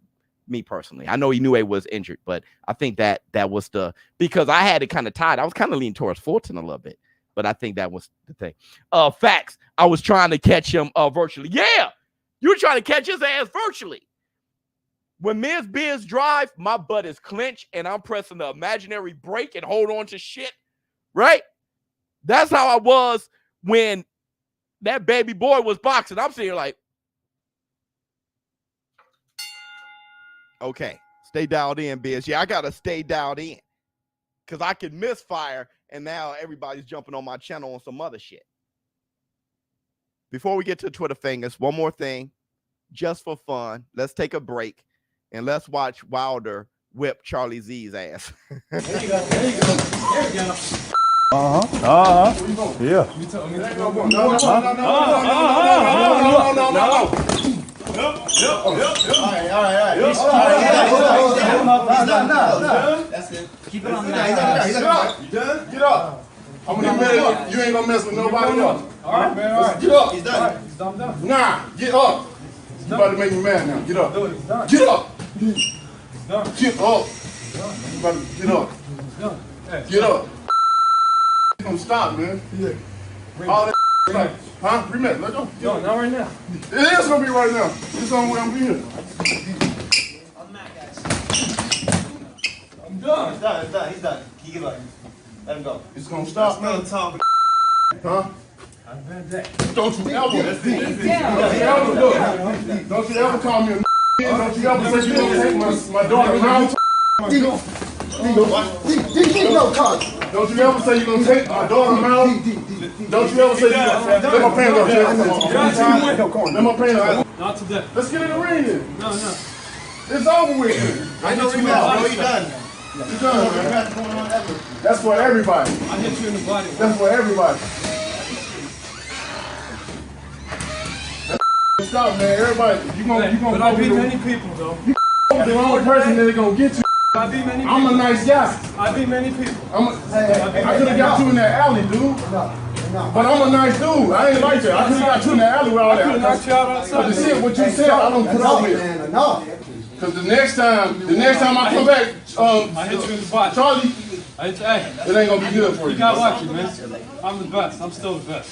me personally. I know Inoue was injured, but I think that was because I had it kind of tied. I was kind of leaning towards Fulton a little bit, but I think that was the thing. Facts. I was trying to catch him virtually. Yeah, you were trying to catch his ass virtually. When Ms. Biz drive, my butt is clenched and I'm pressing the imaginary brake and hold on to shit, right? That's how I was when that baby boy was boxing. I'm sitting here like, okay, stay dialed in, Biz. Yeah, I got to stay dialed in because I can misfire and now everybody's jumping on my channel on some other shit. Before we get to Twitter fingers, one more thing, just for fun. Let's take a break and let's watch Wilder whip Charlie Z's ass. There you go. Yeah. That's it. Keep it on the mat. You done? Get up. I'm gonna get ready. You ain't gonna mess with nobody else. All right, man. All right. Get up. He's done. He's done. Nah, get up. You about to make me mad now. Get up. He's done. Get up. He's done. Get up. You about to get up. He's done. Get up. It's gonna stop, man. Yeah. All that like, huh? Rematch. Let's go. No, not right now. It is gonna be right now. It's the only way I'm be here. On the mat, guys. I'm done. It's done. He's done. He give up. Let him go. It's gonna stop, man. Huh? Don't you ever call me a Don't you ever say you gonna take my daughter around. Don't you ever say you're gonna take my daughter out. Don't you ever say you're gonna let my pants up, Jeff. Let my pants up. Not today. Let's get in the ring then. No. It's over with. I know you done. You done, man. That's for everybody. I hit you in the body. That's for everybody. Stop, man. Everybody, you gonna But I beat many people, though. You the wrong person that gonna get you. I beat many people. I'm a nice guy. I beat many people. I could have got you in that alley, dude. But I'm a nice dude. I ain't like that. I could have got you in the alley with all that. I could have knocked you out outside. But the shit, what you said, I don't put up with. Because the next time I come back, I hit you in the body. Charlie, Hey, it ain't gonna be good for you. You got lucky, man. I'm the best. I'm still the best.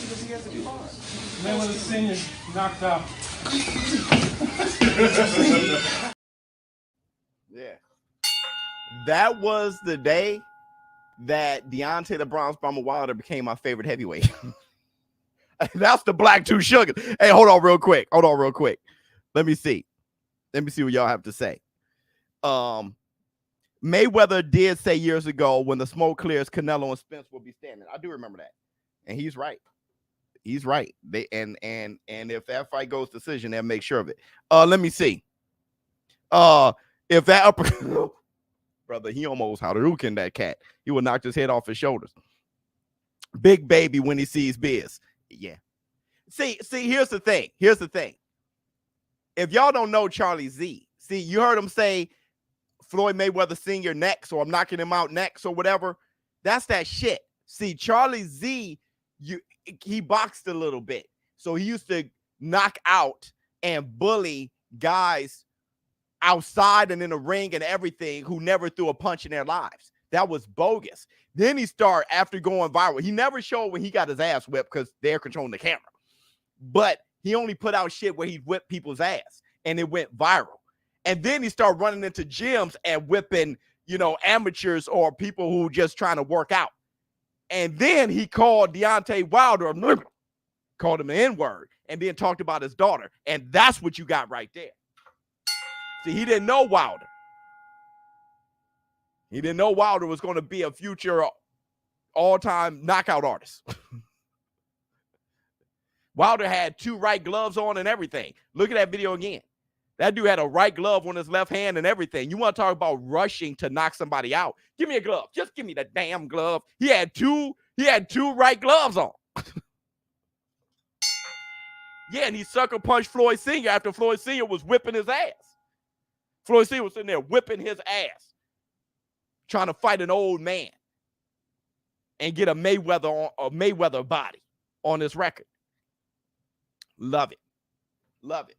Mayweather Senior knocked out. Yeah. That was the day that Deontay the Bronze Bomber Wilder became my favorite heavyweight. That's the Black Two Sugars. Hey, hold on real quick. Let me see what y'all have to say. Mayweather did say years ago, when the smoke clears, Canelo and Spence will be standing. I do remember that. And he's right. He's right. They and if that fight goes decision, they'll make sure of it. Let me see. If that upper brother, he almost Hadouken that cat. He would knock his head off his shoulders. Big baby when he sees Biz. Yeah. See, here's the thing. If y'all don't know Charlie Z, see, you heard him say Floyd Mayweather Sr. next, or I'm knocking him out next, or whatever. That's that shit. See, Charlie Z, he boxed a little bit. So he used to knock out and bully guys outside and in the ring and everything who never threw a punch in their lives. That was bogus. Then he started, after going viral, he never showed when he got his ass whipped because they're controlling the camera. But he only put out shit where he whipped people's ass and it went viral. And then he started running into gyms and whipping, amateurs or people who just trying to work out. And then he called Deontay Wilder, called him an N-word, and then talked about his daughter. And that's what you got right there. See, he didn't know Wilder. He didn't know Wilder was going to be a future all-time knockout artist. Wilder had 2 right gloves on and everything. Look at that video again. That dude had a right glove on his left hand and everything. You want to talk about rushing to knock somebody out? Give me a glove. Just give me the damn glove. He had two right gloves on. Yeah, and he sucker punched Floyd Sr. after Floyd Sr. was whipping his ass. Floyd Sr. was sitting there whipping his ass, trying to fight an old man and get a Mayweather body on his record. Love it. Love it.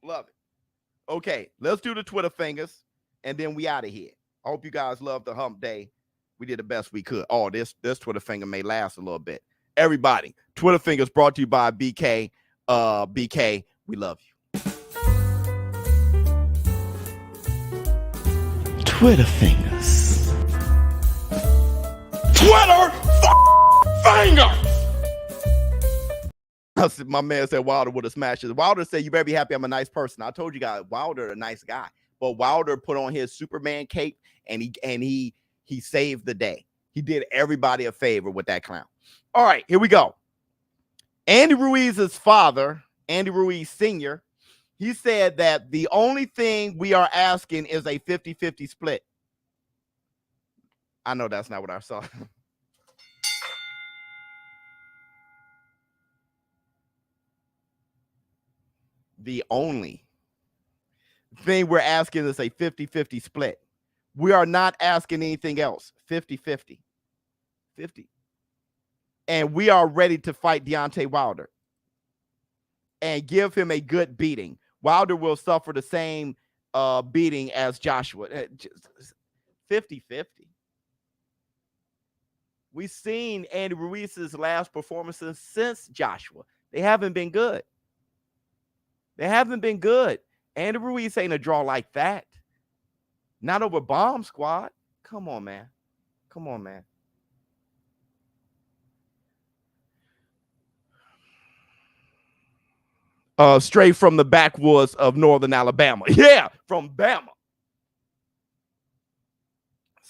Love it. Okay, let's do the Twitter fingers, and then we out of here. I hope you guys love the hump day. We did the best we could. Oh, this Twitter finger may last a little bit. Everybody, Twitter fingers brought to you by BK. BK, we love you. Twitter fingers. Twitter fingers. My man said Wilder would have smashed it. Wilder said, "You better be happy I'm a nice person." I told you guys, Wilder a nice guy, but Wilder put on his Superman cape and he saved the day. He did everybody a favor with that clown. All right, here we go. Andy Ruiz's father, Andy Ruiz Sr., he said that the only thing we are asking is a 50-50 split. I know that's not what I saw. The only thing we're asking is a 50-50 split. We are not asking anything else. 50-50. 50. And we are ready to fight Deontay Wilder and give him a good beating. Wilder will suffer the same beating as Joshua. 50-50. We've seen Andy Ruiz's last performances since Joshua. They haven't been good. They haven't been good. Andy Ruiz ain't a draw like that. Not over Bomb Squad. Come on, man. Come on, man. Straight from the backwoods of northern Alabama. Yeah, from Bama.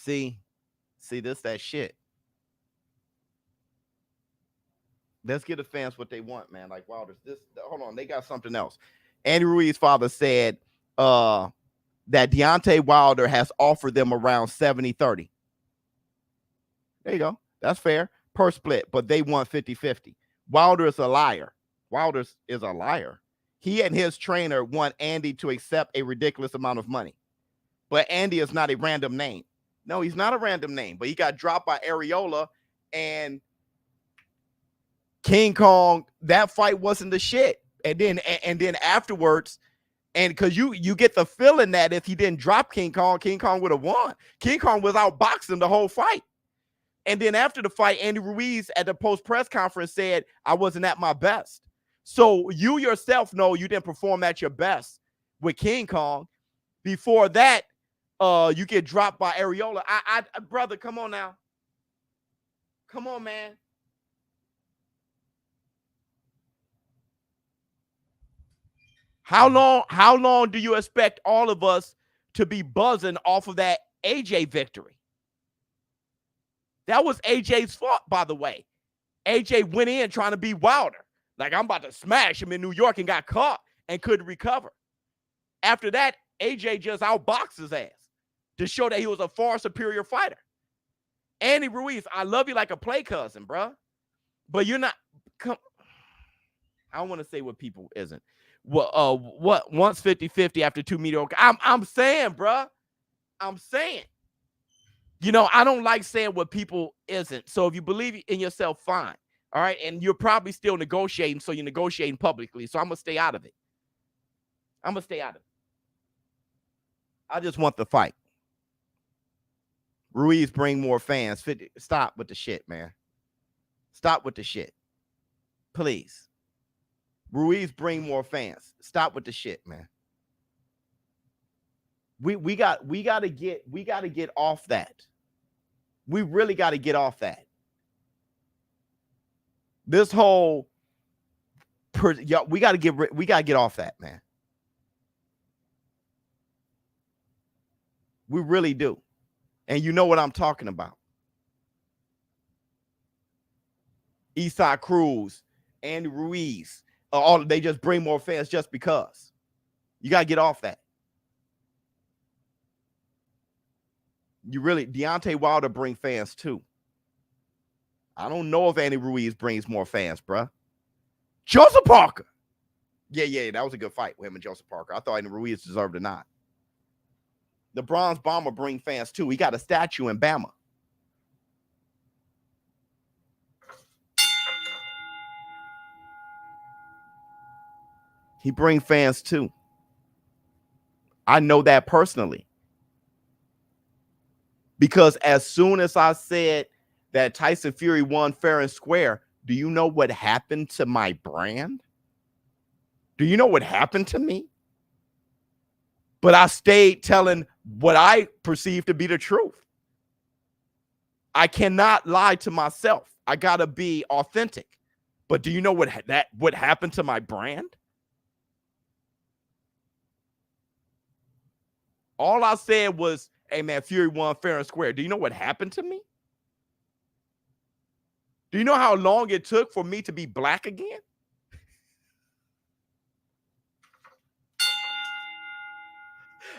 See, this that shit. Let's give the fans what they want, man. Like Wilder's hold on, they got something else. Andy Ruiz's father said that Deontay Wilder has offered them around 70-30. There you go. That's fair. Per split, but they want 50-50. Wilder is a liar. Wilder is a liar. He and his trainer want Andy to accept a ridiculous amount of money. But Andy is not a random name. No, he's not a random name, but he got dropped by Areola and King Kong. That fight wasn't the shit. And then afterwards, and because you get the feeling that if he didn't drop King Kong would have won. King Kong was outboxing the whole fight. And then after the fight, Andy Ruiz at the post-press conference said, I wasn't at my best. So you yourself know you didn't perform at your best with King Kong. Before that, you get dropped by Areola. Brother, come on now. Come on, man. How long do you expect all of us to be buzzing off of that AJ victory? That was AJ's fault, by the way. AJ went in trying to be Wilder. Like, I'm about to smash him in New York and got caught and couldn't recover. After that, AJ just outboxed his ass to show that he was a far superior fighter. Andy Ruiz, I love you like a play cousin, bro. But you're not. I don't want to say what people isn't. What once 50-50 after two mediocre. I'm saying, bro. I'm saying. You know, I don't like saying what people isn't. So if you believe in yourself, fine. All right. And you're probably still negotiating. So you're negotiating publicly. So I'm going to stay out of it. I'm going to stay out of it. I just want the fight. Ruiz bring more fans. Stop with the shit, man. Stop with the shit. Please. Ruiz bring more fans. Stop with the shit, man. We got to get off that. We really got to get off that. This whole we got to get off that, man. We really do. And you know what I'm talking about. Eastside Cruz, Andy Ruiz, they just bring more fans just because. You got to get off that. Deontay Wilder bring fans too. I don't know if Andy Ruiz brings more fans, bruh. Joseph Parker. Yeah, that was a good fight with him and Joseph Parker. I thought Andy Ruiz deserved it not. The Bronze Bomber bring fans too. He got a statue in Bama. He bring fans too. I know that personally. Because as soon as I said that Tyson Fury won fair and square, do you know what happened to my brand? Do you know what happened to me? But I stayed telling what I perceive to be the truth. I cannot lie to myself. I got to be authentic. But do you know what happened to my brand? All I said was, hey, man, Fury won fair and square. Do you know what happened to me? Do you know how long it took for me to be black again?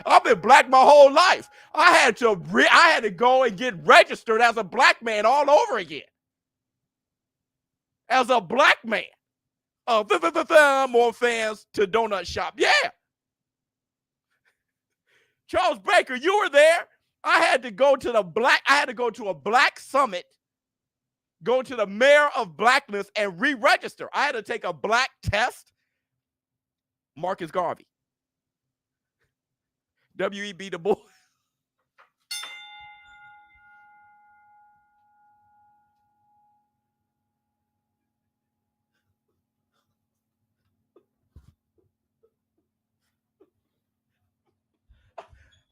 I've been black my whole life. I had to go and get registered as a black man all over again. As a black man. More fans to Donut Shop. Yeah. Charles Baker, you were there. I had to go to a black summit, go to the mayor of blackness and re-register. I had to take a black test. Marcus Garvey. W.E.B. Du Bois.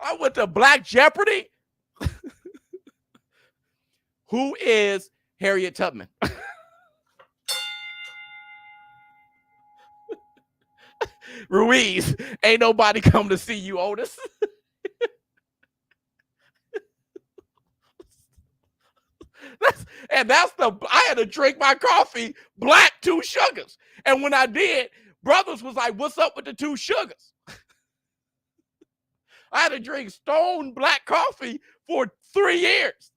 I went to Black Jeopardy. Who is Harriet Tubman? Ruiz, ain't nobody come to see you, Otis. I had to drink my coffee black 2 sugars. And when I did, brothers was like, what's up with the 2 sugars? I had to drink stone black coffee for 3 years.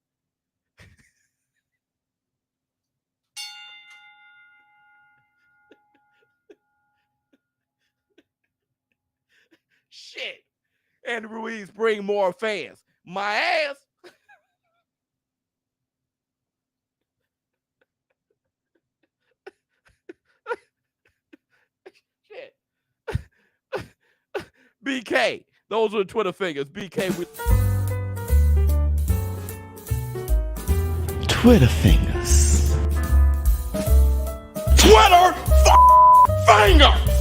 Shit. And Ruiz bring more fans. My ass. Shit. BK. Those are the Twitter fingers. BK with Twitter fingers. Twitter fingers.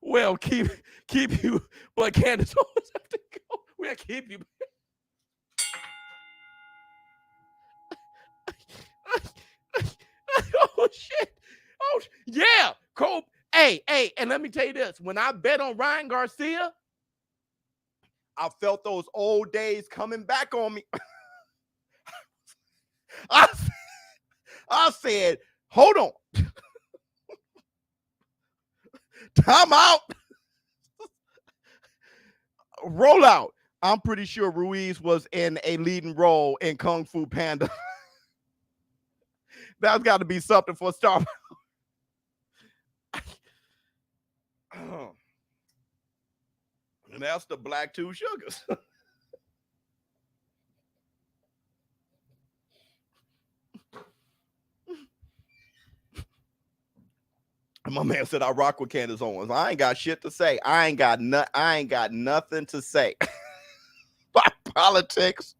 Well, keep you, but Candace always have to go. We'll keep you. Oh shit! Oh yeah, Cope. Hey, and let me tell you this: when I bet on Ryan Garcia, I felt those old days coming back on me. I said, hold on. Time out. Roll out. I'm pretty sure Ruiz was in a leading role in Kung Fu Panda. That's got to be something for a star. And that's the black 2 sugars. My man said I rock with Candace Owens. I ain't got shit to say. I ain't got nothing to say about politics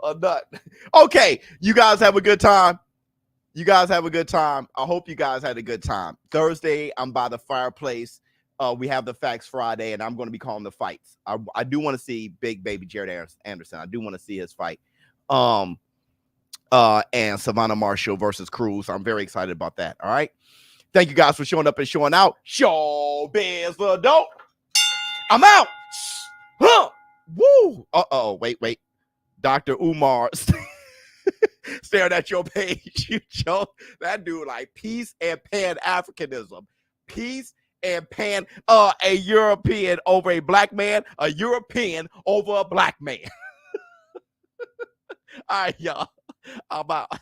or nothing. Okay, you guys have a good time. You guys have a good time. I hope you guys had a good time. Thursday, I'm by the fireplace. We have the Facts Friday, and I'm going to be calling the fights. I do want to see Big Baby Jared Anderson. I do want to see his fight. And Savannah Marshall versus Cruz. I'm very excited about that. All right. Thank you guys for showing up and showing out. ShowBizz The Dope. I'm out. Huh. Woo. Uh-oh. Wait. Dr. Umar staring at your page. You joke. That dude like peace and Pan-Africanism. Peace and a European over a black man, a European over a black man. All right, y'all. I'm out.